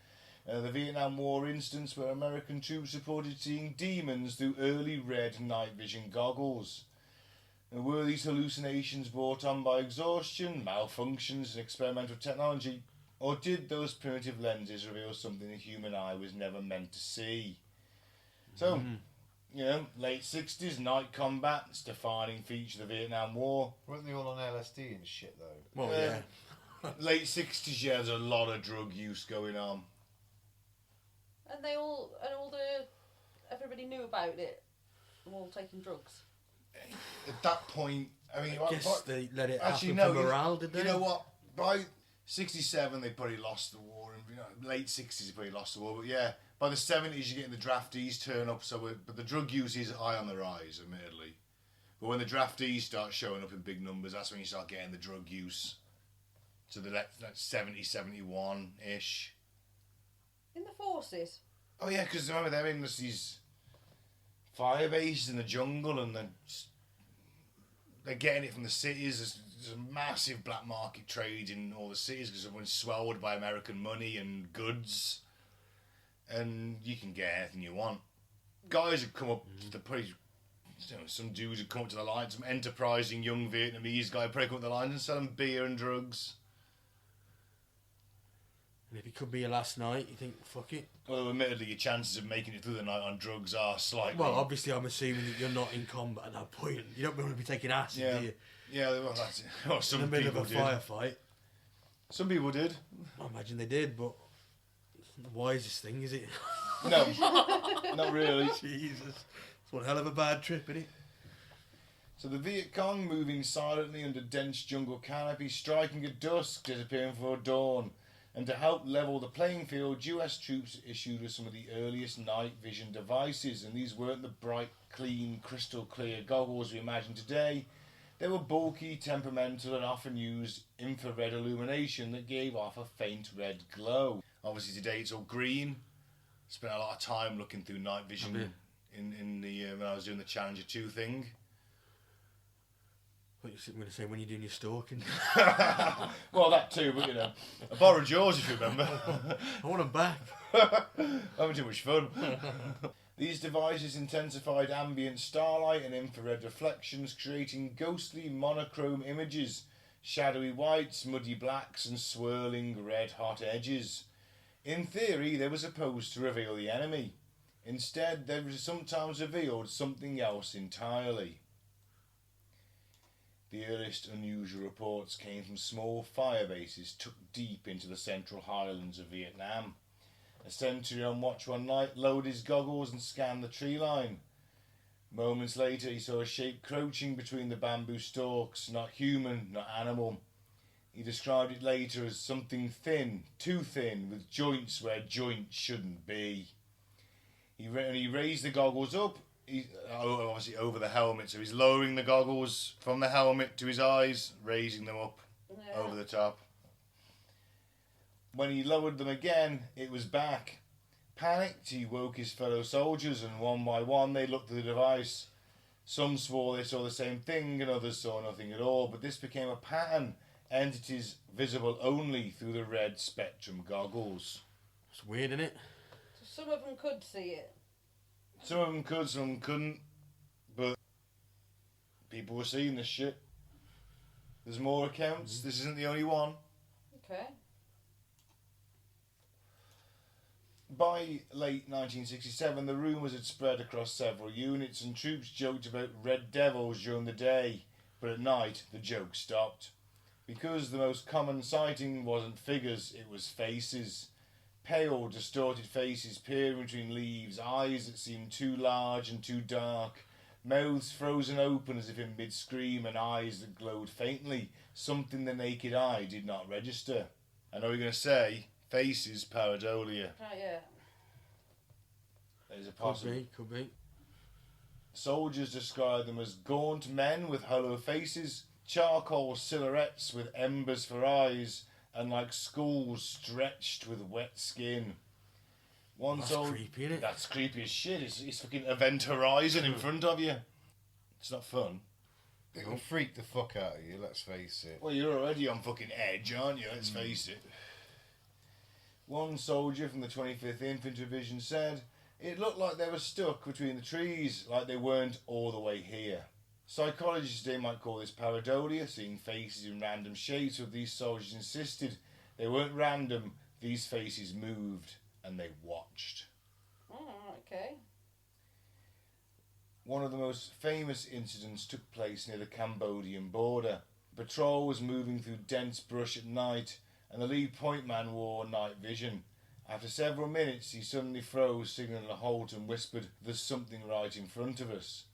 The Vietnam War instance where American troops reported seeing demons through early red night vision goggles. Were these hallucinations brought on by exhaustion, malfunctions, and experimental technology, or did those primitive lenses reveal something the human eye was never meant to see? So, late 60s, night combat, it's a defining feature of the Vietnam War. Weren't they all on LSD and shit, though? Well, yeah. Late 60s, yeah, there's a lot of drug use going on. And everybody knew about it. They were all taking drugs. At that point, I mean... I guess they let it actually, happen no, for morale, did they? You know what? By 67, they probably lost the war. And, late 60s, they probably lost the war. But yeah, by the 70s, you're getting the draftees turn up. But the drug use is high on the rise, admittedly. But when the draftees start showing up in big numbers, that's when you start getting the drug use. So the 70, 71-ish. In the forces? Oh yeah, because remember they're in these fire bases in the jungle, and they're getting it from the cities. There's a massive black market trade in all the cities because everyone's swelled by American money and goods, and you can get anything you want. Guys have come up to probably, some dudes have come up to the lines, some enterprising young Vietnamese guy probably come up to the lines and selling beer and drugs. And if it could be your last night, you think, fuck it. Although admittedly your chances of making it through the night on drugs are slightly... Well, obviously I'm assuming that you're not in combat at that point. You don't want to be taking acid, do you? Yeah, well, that's it. Well, some in the middle people of a did. firefight. Some people did. I imagine they did, but the wisest thing, is it? No, not really. Jesus. It's one hell of a bad trip, isn't it? So the Viet Cong moving silently under dense jungle canopy, striking at dusk, disappearing before dawn. And to help level the playing field, US troops issued us some of the earliest night vision devices, and these weren't the bright, clean, crystal clear goggles we imagine today. They were bulky, temperamental, and often used infrared illumination that gave off a faint red glow. Obviously today it's all green. Spent a lot of time looking through night vision in the when I was doing the Challenger 2 thing. What you're going to say when you're doing your stalking? Well, that too, but I borrowed yours if you remember. I want them back. Having too much fun. These devices intensified ambient starlight and infrared reflections, creating ghostly monochrome images, shadowy whites, muddy blacks, and swirling red-hot edges. In theory, they were supposed to reveal the enemy. Instead, they sometimes revealed something else entirely. The earliest unusual reports came from small fire bases tucked deep into the central highlands of Vietnam. A sentry on watch one night lowered his goggles and scanned the tree line. Moments later he saw a shape crouching between the bamboo stalks, not human, not animal. He described it later as something thin, too thin, with joints where joints shouldn't be. He raised the goggles up, obviously over the helmet, so he's lowering the goggles from the helmet to his eyes, raising them up over the top. When he lowered them again, it was back. Panicked, he woke his fellow soldiers, and one by one they looked at the device. Some swore they saw the same thing, and others saw nothing at all, but this became a pattern, entities visible only through the red spectrum goggles. It's weird, isn't it? So some of them could see it. Some of them could, some of them couldn't. But people were seeing this shit. There's more accounts. This isn't the only one. Okay. By late 1967, the rumours had spread across several units and troops joked about red devils during the day, but at night the joke stopped. Because the most common sighting wasn't figures, it was faces. Pale, distorted faces peering between leaves, eyes that seemed too large and too dark, mouths frozen open as if in mid-scream, and eyes that glowed faintly, something the naked eye did not register. I know you're going to say, faces pareidolia. Right, yeah. There's a possibility. Could be. Soldiers describe them as gaunt men with hollow faces, charcoal silhouettes with embers for eyes, and like skulls stretched with wet skin. That's creepy, isn't it? That's creepy as shit. It's fucking Event Horizon in front of you. It's not fun. It'll freak the fuck out of you, let's face it. Well, you're already on fucking edge, aren't you? Let's face it. One soldier from the 25th Infantry Division said, "It looked like they were stuck between the trees, like they weren't all the way here." Psychologists today might call this pareidolia, seeing faces in random shapes, but these soldiers insisted they weren't random, these faces moved, and they watched. Oh, okay. One of the most famous incidents took place near the Cambodian border. A patrol was moving through dense brush at night, and the lead point man wore night vision. After several minutes, he suddenly froze, signalling a halt, and whispered, "There's something right in front of us."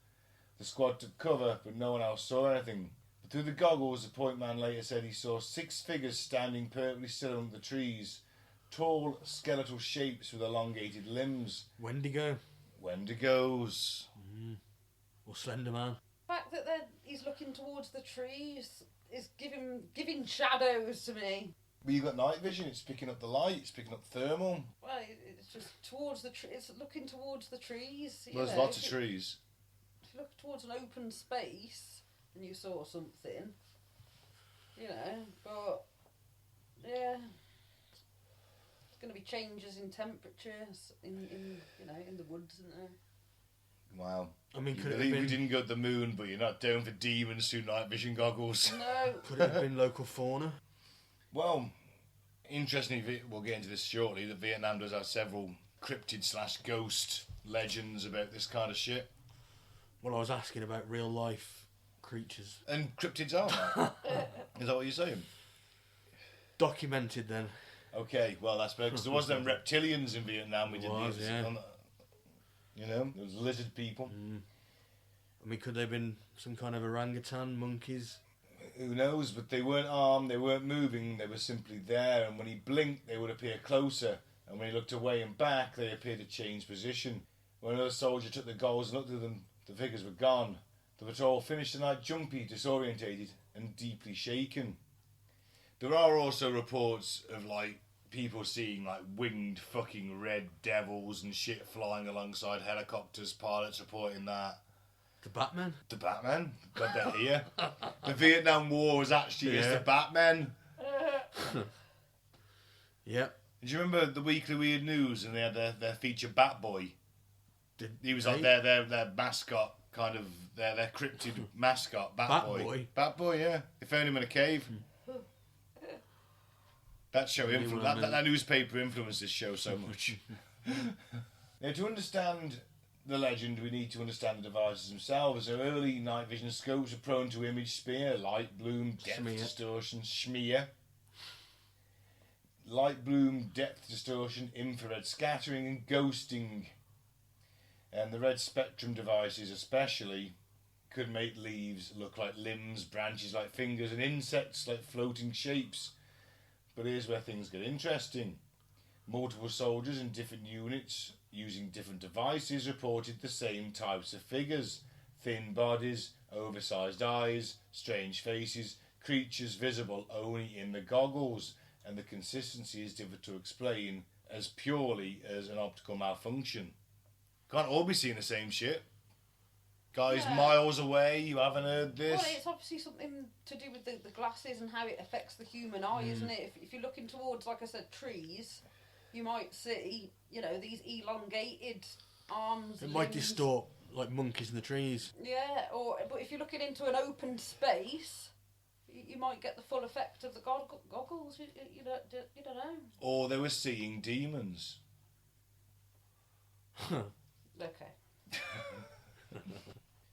The squad took cover, but no one else saw anything. But through the goggles, the point man later said he saw 6 figures standing perfectly still among the trees. Tall, skeletal shapes with elongated limbs. Wendigo. Wendigos. Or Slender Man. The fact that he's looking towards the trees is giving shadows to me. But you've got night vision, it's picking up the light, it's picking up thermal. Well, it's just towards the it's looking towards the trees. Well, there's lots of trees. If you look towards an open space and you saw something, but yeah, there's going to be changes in temperatures in the woods, isn't there? Wow. I mean, You could it have believe been... we didn't go to the moon, but you're not down for demons through night vision goggles. No. Could it have been local fauna? Well, interestingly, we'll get into this shortly, that Vietnam does have several cryptid/ghost legends about this kind of shit. Well, I was asking about real life creatures. And cryptids are, right? Is that what you're saying? Documented then. Okay, well, that's better, because there wasn't them reptilians in Vietnam. We There didn't was, use yeah. there was lizard people. I mean, could they have been some kind of orangutan, monkeys? Who knows, but they weren't armed, they weren't moving, they were simply there, and when he blinked, they would appear closer, and when he looked away and back, they appeared to change position. When another soldier took the goggles and looked at them, the figures were gone. The patrol finished the night jumpy, disorientated, and deeply shaken. There are also reports of, people seeing, winged fucking red devils and shit flying alongside helicopters, pilots reporting that. The Batman? The Batman? Got that here. The Vietnam War was actually against the Batman. Yep. Do you remember the Weekly Weird News, and they had their feature Batboy? He was like they? their mascot, kind of their cryptid mascot, Batboy. Batboy, yeah. They found him in a cave. That show that newspaper influenced this show so much. Now, to understand the legend, we need to understand the devices themselves. So early night vision scopes are prone to image smear, light bloom, depth distortion, schmear. Light bloom, depth distortion, infrared scattering, and ghosting. And the red spectrum devices especially could make leaves look like limbs, branches like fingers, and insects like floating shapes. But here's where things get interesting. Multiple soldiers in different units using different devices reported the same types of figures. Thin bodies, oversized eyes, strange faces, creatures visible only in the goggles, and the consistency is difficult to explain as purely as an optical malfunction. Can't all be seeing the same shit. Guys miles away, you haven't heard this. Well, it's obviously something to do with the glasses and how it affects the human eye, isn't it? If you're looking towards, like I said, trees, you might see, these elongated arms. It might limbs. distort like monkeys in the trees. Yeah, but if you're looking into an open space, you might get the full effect of the goggles. You don't know. Or they were seeing demons. Okay.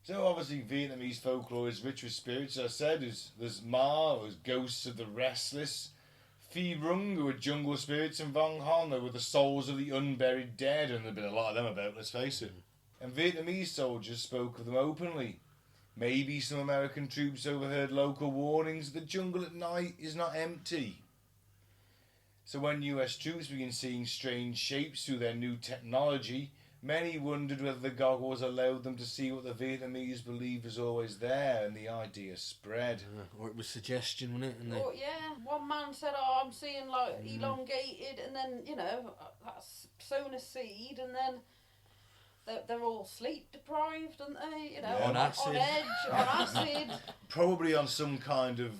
So obviously Vietnamese folklore is rich with spirits, as I said. There's Ma, there's ghosts of the restless, Phi Rung, who are jungle spirits, and Vong Hon, who were the souls of the unburied dead, and there've been a lot of them about, let's face it. And Vietnamese soldiers spoke of them openly. Maybe some American troops overheard local warnings that the jungle at night is not empty. So when US troops began seeing strange shapes through their new technology, many wondered whether the goggles allowed them to see what the Vietnamese believed was always there, and the idea spread. Or it was suggestion, wasn't it? And Oh, yeah, one man said, I'm seeing like elongated, and then, that's sown a seed, and then they're all sleep deprived, aren't they? Yeah. On acid. On edge, on acid. Probably on some kind of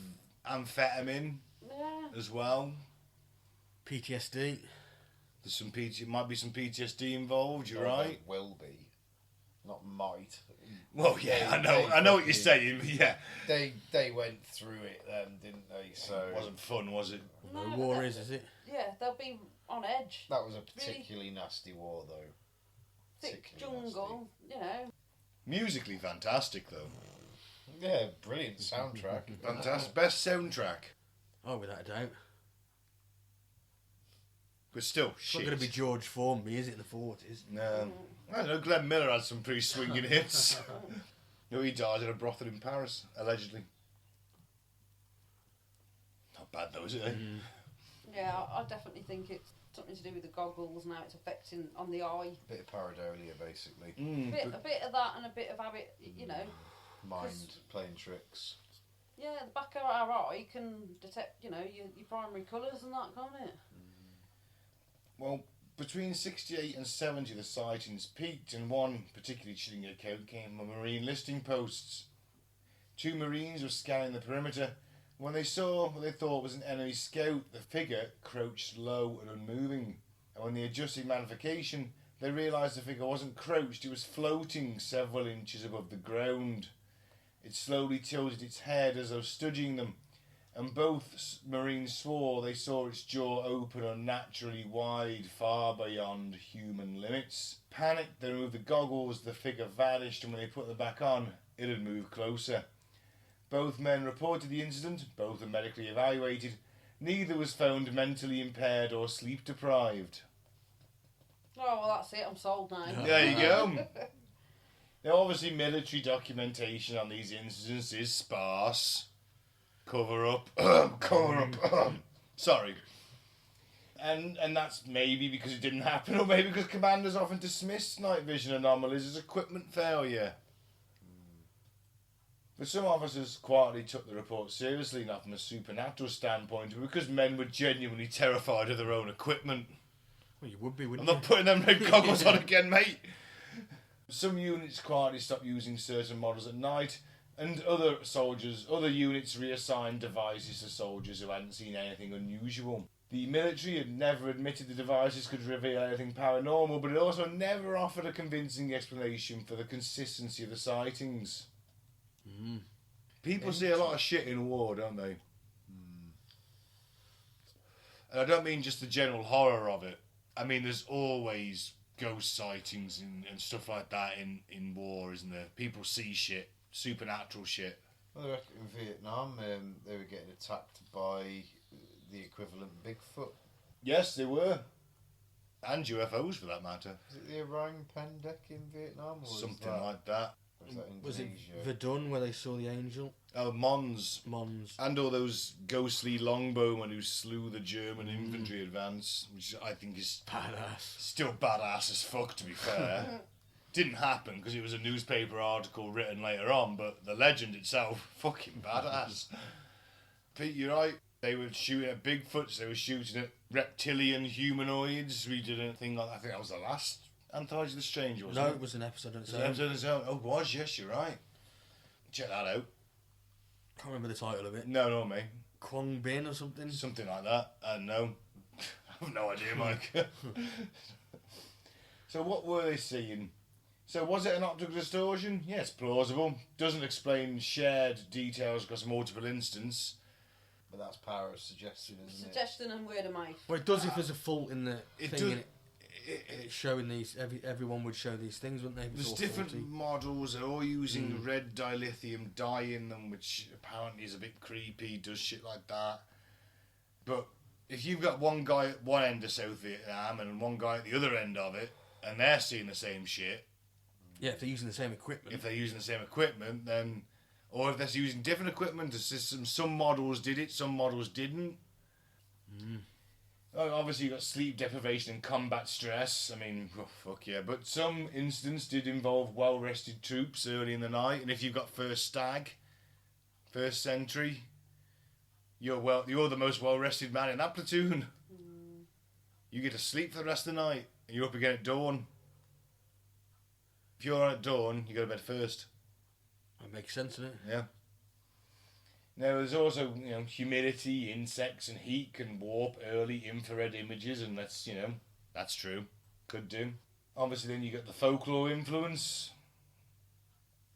amphetamine Yeah. as well. PTSD. There's might be some PTSD involved, you're Or right. there will be, not might. Well, yeah, I know what you're saying, but yeah. They went through it then, didn't they? So It wasn't fun, was it? No No, war but is it? Yeah, they'll be on edge. that was a particularly nasty war, though. Thick Particularly jungle, Musically fantastic, though. nasty. Yeah, brilliant soundtrack. Fantastic. Best soundtrack. Oh, without a doubt. But still, It's shit. not going to be George Formby, is it, in the 40s? No. I don't know, Glenn Miller had some pretty swinging hits. No, he died in a brothel in Paris, allegedly. Not bad though, is it? Yeah, I definitely think it's something to do with the goggles now. It's affecting on the eye. Bit of pareidolia, basically. A bit of that and a bit of habit, Mind playing tricks. Yeah, the back of our eye can detect, your primary colours and that, can't it? Well, between 68 and 70 the sightings peaked, and one particularly chilling account came from marine listing posts. 2 Marines were scanning the perimeter. When they saw what they thought was an enemy scout, the figure crouched low and unmoving. And when they adjusted magnification, they realised the figure wasn't crouched, it was floating several inches above the ground. It slowly tilted its head as though studying them, and both Marines swore they saw its jaw open unnaturally wide, far beyond human limits. Panicked, they removed the goggles, the figure vanished, and when they put them back on, it had moved closer. Both men reported the incident, both were medically evaluated. Neither was found mentally impaired or sleep deprived. Oh, well, that's it. I'm sold now. There you go. Now, obviously, military documentation on these incidents is sparse. Cover up. Sorry. And that's maybe because it didn't happen, or maybe because commanders often dismiss night vision anomalies as equipment failure. But some officers quietly took the report seriously, not from a supernatural standpoint, but because men were genuinely terrified of their own equipment. Well, you would be, wouldn't I'm you? not putting them red goggles on again, mate. Some units quietly stopped using certain models at night, and other units reassigned devices to soldiers who hadn't seen anything unusual. The military had never admitted the devices could reveal anything paranormal, but it also never offered a convincing explanation for the consistency of the sightings. People see a lot of shit in war, don't they? And I don't mean just the general horror of it. I mean, there's always ghost sightings and stuff like that in war, isn't there? People see shit, supernatural shit. Well, I reckon in Vietnam, they were getting attacked by the equivalent Bigfoot. Yes, they were. And UFOs, for that matter. Was it the orang pendek in Vietnam? Or Something like that. Or was that Was it Indonesia? Verdun where they saw the angel? Oh, Mons. Mons. And all those ghostly longbowmen who slew the German infantry advance, which I think is Badass. still badass as fuck, to be fair. Didn't happen because it was a newspaper article written later on, but the legend itself, fucking badass. Pete, you're right. They were shooting at Bigfoots, they were shooting at reptilian humanoids. We did a thing like, I think that was the last Anthology of the Strange, wasn't No, it? it was an episode on It its was an own. episode of its own. Oh, it was, yes, you're right. Check that out. Can't remember the title of it. No, me. Kwong Bin or something? Something like that. I don't know. I have no idea, Mike. So what were they seeing? So was it an optical distortion? Yes, plausible. Doesn't explain shared details across multiple instances. But that's power of suggestion, isn't Suggestion and word of mouth. Well, it does if there's a fault in the It thing. does- And it's showing these. Everyone would show these things, wouldn't they? If it's There's all different faulty. models. They're all using red dilithium dye in them, which apparently is a bit creepy. Does shit like that. But if you've got one guy at one end of South Vietnam and one guy at the other end of it, and they're seeing the same shit, Yeah, if they're using the same equipment. if they're using the same equipment, then, or if they're using different equipment, the system. Some models did it, some models didn't. Oh, obviously, you got sleep deprivation and combat stress. I mean, oh, fuck yeah. But some instance did involve well-rested troops early in the night, and if you've got first stag, first sentry, you're the most well-rested man in that platoon. You get to sleep for the rest of the night, and you're up again at dawn. If you're on at dawn, you go to bed first. That makes sense, doesn't it? Yeah. Now, there's also, humidity, insects, and heat can warp early infrared images, and that's true. Could do. Obviously, then you get the folklore influence.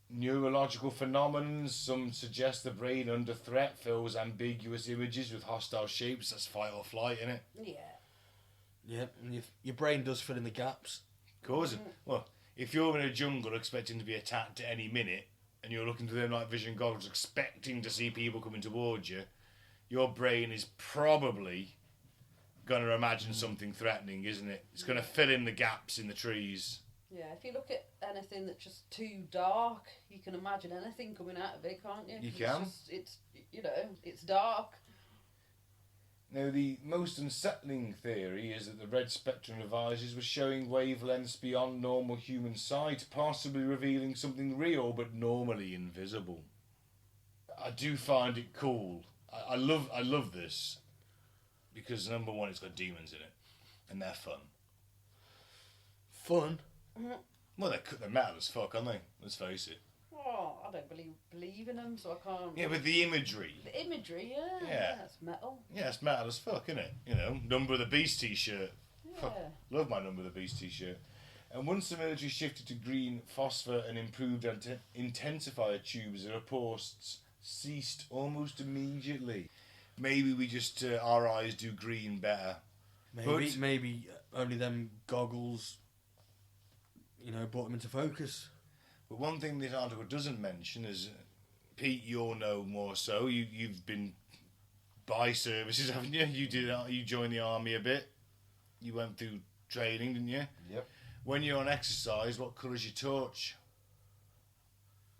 Neurological phenomena. Some suggest the brain under threat fills ambiguous images with hostile shapes. That's fight or flight, innit? Yeah. Yeah, and your brain does fill in the gaps. Of course. Well, if you're in a jungle expecting to be attacked at any minute, and you're looking through their night vision goggles expecting to see people coming towards you, your brain is probably going to imagine something threatening, isn't it? It's going to fill in the gaps in the trees. Yeah, if you look at anything that's just too dark, you can imagine anything coming out of it, can't you? You can. It's dark. Now, the most unsettling theory is that the red spectrum devices were showing wavelengths beyond normal human sight, possibly revealing something real but normally invisible. I do find it cool. I love this because, number one, it's got demons in it, and they're fun. Fun. Well, they're metal as fuck, aren't they? Let's face it. Oh, I don't believe in them, so I can't. Yeah, but the imagery. The imagery, yeah. Yeah. It's metal. Yeah, it's metal as fuck, isn't it? Number of the Beast t-shirt. Yeah. Love my Number of the Beast t-shirt. And once the military shifted to green phosphor and improved intensifier tubes, the reports ceased almost immediately. Maybe we just, our eyes do green better. Maybe only them goggles, brought them into focus. But one thing this article doesn't mention is, Pete, you'll know more so. You've been by services, haven't you? You joined the army a bit. You went through training, didn't you? Yep. When you're on exercise, what colour's your torch?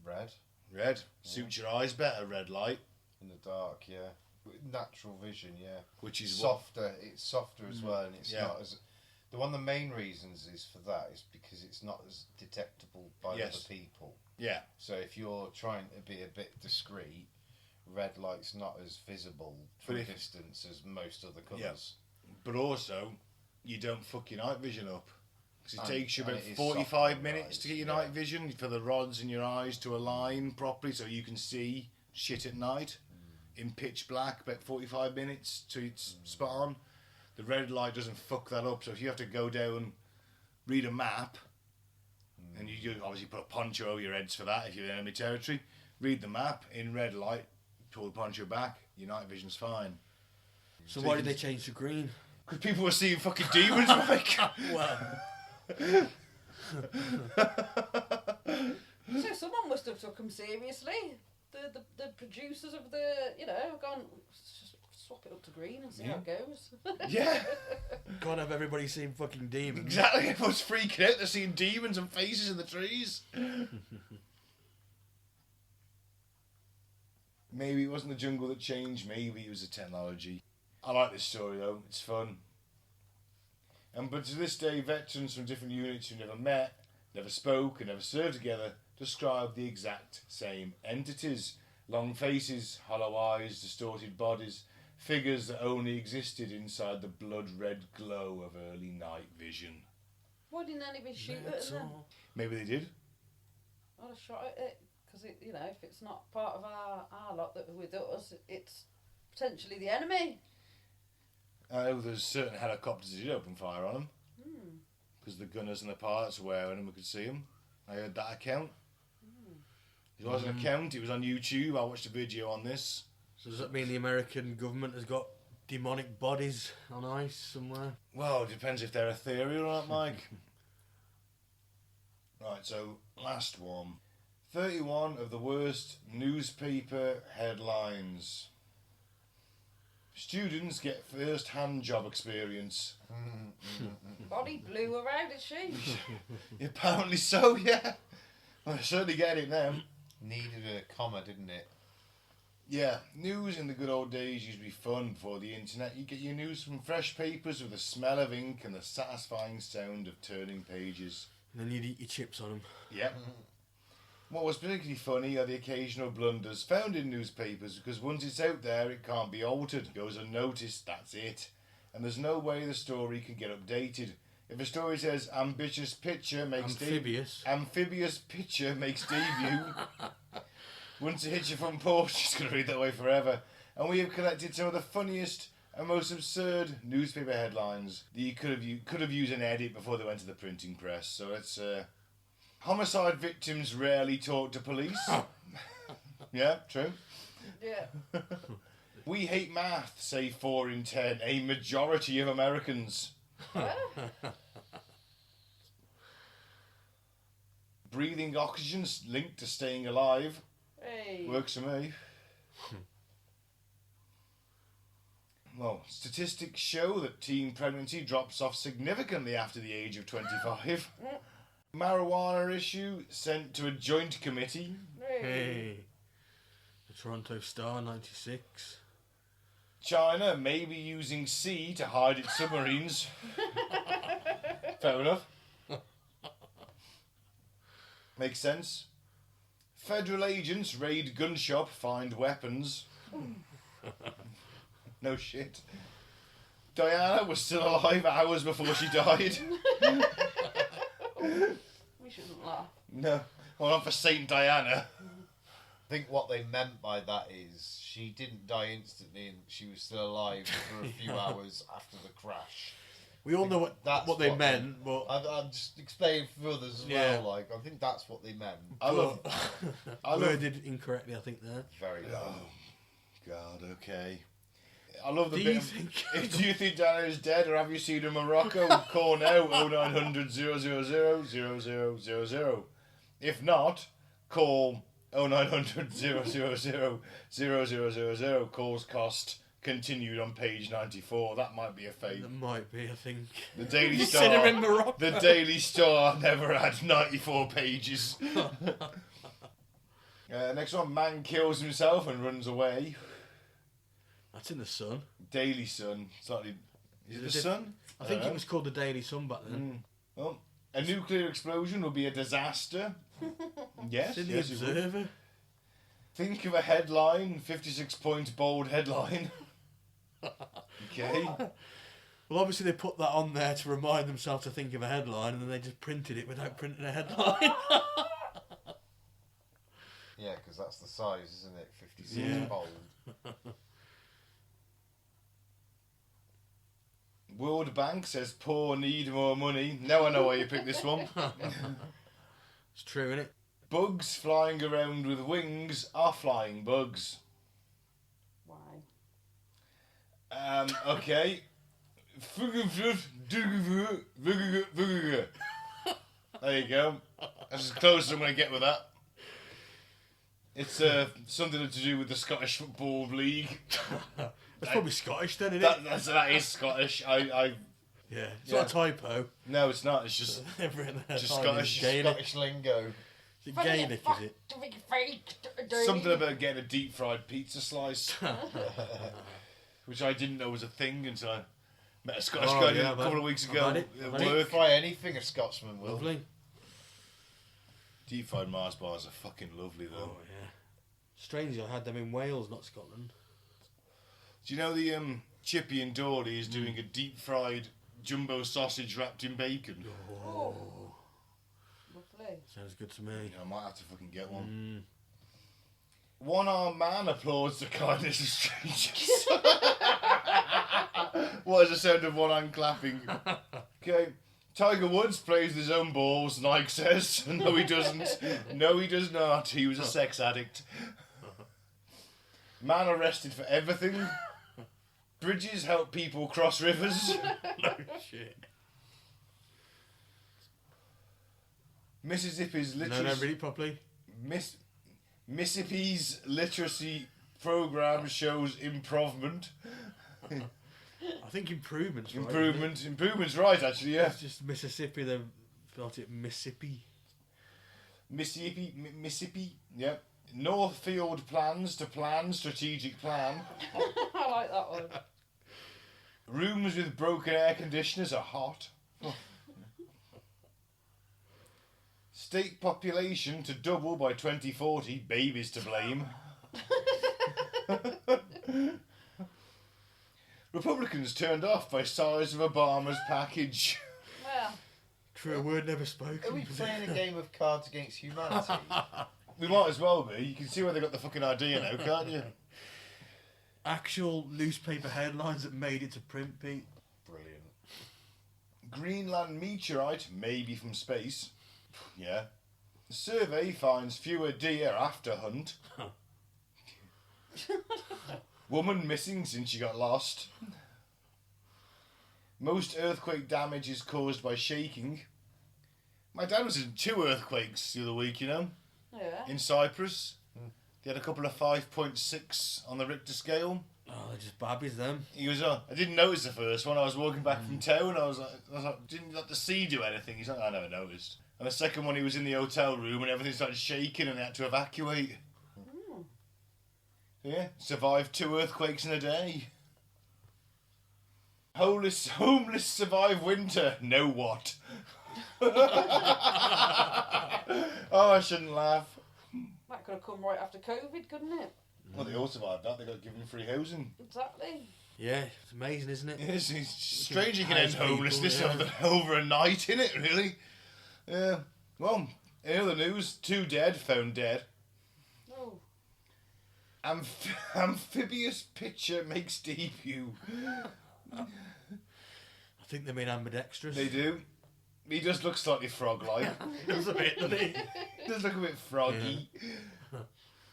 Red. Red. Suits your eyes better, red light. In the dark, yeah. With natural vision, yeah. Which is softer. It's softer as well, and it's Yeah. not as. One of the main reasons is for that is because it's not as detectable by Yes. other people. Yeah. So if you're trying to be a bit discreet, red light's not as visible from a distance as most other colours. But also, you don't fuck your night vision up. Because it takes you and about it is 45 soft on the minutes eyes, to get your yeah. night vision, for the rods in your eyes to align properly so you can see shit at night. In pitch black, about 45 minutes to it's spot on. The red light doesn't fuck that up, so if you have to go down, read a map, and you obviously put a poncho over your heads for that if you're in enemy territory, read the map in red light, pull the poncho back, your night vision's fine. So why did they change to green? Because people were seeing fucking demons, Mike. Well, So someone must have took them seriously. The producers of gone swap it up to green and see how it goes. Yeah, can't have everybody seeing fucking demons. exactly. Everyone's freaking out. They're seeing demons and faces in the trees. Maybe it wasn't the jungle that changed. Maybe it was the technology. I like this story though. It's fun. But to this day, veterans from different units who never met, never spoke, and never served together describe the exact same entities. Long faces, hollow eyes, distorted bodies, figures that only existed inside the blood-red glow of early night vision. Why didn't anybody shoot at them? Maybe they did. I'd have shot at it because if it's not part of our lot that with us, it's potentially the enemy. I know there's certain helicopters that did open fire on them. because the gunners and the pilots were wearing them. We could see them. I heard that account. It was an account. It was on YouTube. I watched a video on this. So does that mean the American government has got demonic bodies on ice somewhere? Well, it depends if they're ethereal or not, Mike. Right, so last one. 31 of the worst newspaper headlines. Students get first-hand job experience. Body blew around, is she? Apparently so, yeah. I certainly get it now. Needed a comma, didn't it? Yeah, news in the good old days used to be fun before the internet. You get your news from fresh papers with the smell of ink and the satisfying sound of turning pages. And then you'd eat your chips on them. Yep. What was particularly funny are the occasional blunders found in newspapers, because once it's out there, it can't be altered. It goes unnoticed, that's it. And there's no way the story can get updated. If a story says ambitious picture makes amphibious picture makes debut, once it hits your front porch, it's going to read that way forever. And we have collected some of the funniest and most absurd newspaper headlines that you could have used an edit before they went to the printing press. So let's homicide victims rarely talk to police. Yeah, true. Yeah. We hate math, say 4 in 10, a majority of Americans. Breathing oxygen's linked to staying alive. Hey. Works for me. Well, statistics show that teen pregnancy drops off significantly after the age of 25. Marijuana issue sent to a joint committee. Hey. The Toronto Star 96. China may be using sea to hide its submarines. Fair enough. Makes sense. Federal agents raid gun shop, find weapons. No shit. Diana was still alive hours before she died. We shouldn't laugh. No. Well, not for Saint Diana. I think what they meant by that is she didn't die instantly and she was still alive for a few hours after the crash. We all know what they meant, but I'm just explaining for others as well. Like, I think that's what they meant. I worded incorrectly, I think there. Very good. Oh, God, okay. I love the Do bit. you Do you think Diana is dead, or have you seen her in Morocco? Call now 0900 000 0000. If not, call 0900 000 0000. Calls cost continued on page 94. That might be a fake. That might be, I think. The Daily You Star. said her in Morocco. The Daily Star never had 94 pages. Next one, man kills himself and runs away. That's in the Sun. Daily Sun. Slightly. Is it the Sun? I think it was called the Daily Sun back then. Well, a nuclear explosion will be a disaster. Yes, It's in the yes, it would. Observer. Think of a headline, 56-point bold headline. Okay. Well, obviously they put that on there to remind themselves to think of a headline, and then they just printed it without printing a headline. Yeah, because that's the size, isn't it? 56 Yeah. bold. World Bank says poor need more money. Now I know why you picked this one. It's true, isn't it? Bugs flying around with wings are flying bugs. Why? Okay. There you go. That's as close as I'm going to get with that. It's something to do with the Scottish Football League. That's probably Scottish then, isn't it? That is Scottish. Yeah. It's not a typo. No, it's not. It's just Everything there just is Scottish. Gaelic. Scottish lingo. Is it Gaelic, is it? Something about getting a deep fried pizza slice, which I didn't know was a thing until I met a Scottish guy a couple of weeks ago I've had it. at I've had it. work. Fry anything a Scotsman will. Lovely. Deep fried Mars bars are fucking lovely though. Oh, yeah. Strangely, I had them in Wales, not Scotland. Do you know the Chippy and Dory is doing a deep fried jumbo sausage wrapped in bacon? Oh. Lovely. Sounds good to me. Yeah, I might have to fucking get one. One-armed man applauds the kindness of strangers. What is the sound of one hand clapping? Okay. Tiger Woods plays with his own balls, Nike says. No, he doesn't. No, he does not. He was a sex addict. Man arrested for everything. Bridges help people cross rivers. No shit. Mississippi's No, literacy. read it properly. Mississippi's literacy program shows improvement. I think improvement's right. Improvement's right, actually. Yeah. It's just Mississippi. They've got it Mississippi. Mississippi. Yeah. Northfield plans to plan strategic plan. I like that one. Rooms with broken air conditioners are hot. State population to double by 2040. Babies to blame. Republicans turned off by size of Obama's package. Well, True, a word never spoken. Are we playing a game of Cards Against Humanity? We might as well be. You can see where they got the fucking idea now, can't you? Actual newspaper headlines that made it to print, Pete. Brilliant. Greenland meteorite, maybe from space. Yeah. Survey finds fewer deer after hunt. Woman missing since she got lost. Most earthquake damage is caused by shaking. My dad was in 2 earthquakes the other week, you know, yeah. in Cyprus. They had a couple of 5.6 on the Richter scale. Oh, they're just babbies, them. He was, I didn't notice the first one. I was walking back from town. I was like, didn't let the sea do anything. He's like, I never noticed. And the second one, he was in the hotel room and everything started shaking and they had to evacuate. Mm. Yeah, survived 2 earthquakes in a day. Homeless survive winter. Know what? Oh, I shouldn't laugh. That could have come right after COVID, couldn't it? Well, they all survived that. They got given free housing. Exactly. Yeah, it's amazing, isn't it? Yes, it's strange you can House end homelessness people, over a night, innit, really? Yeah. Well, in other news, 2 dead, found dead. Oh. Amphibious pitcher makes debut. I think they mean ambidextrous. They do. He does look slightly frog-like. Does a bit, doesn't he? Does look a bit froggy.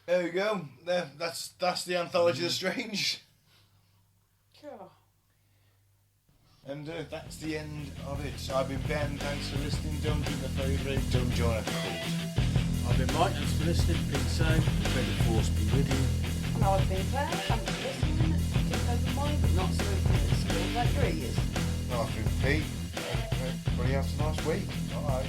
There we go. There, that's the Anthology of the Strange. Cool. And that's the end of it. I've been Ben, thanks for listening. Don't do the favourite, don't join a cult. I've been Mike, thanks for listening. Been saying, may the force be with you. And I've been Clair, thanks for listening. Keep open mind, but not so open at school like your ears. No, I've been Pete. Everybody have a nice week. Bye.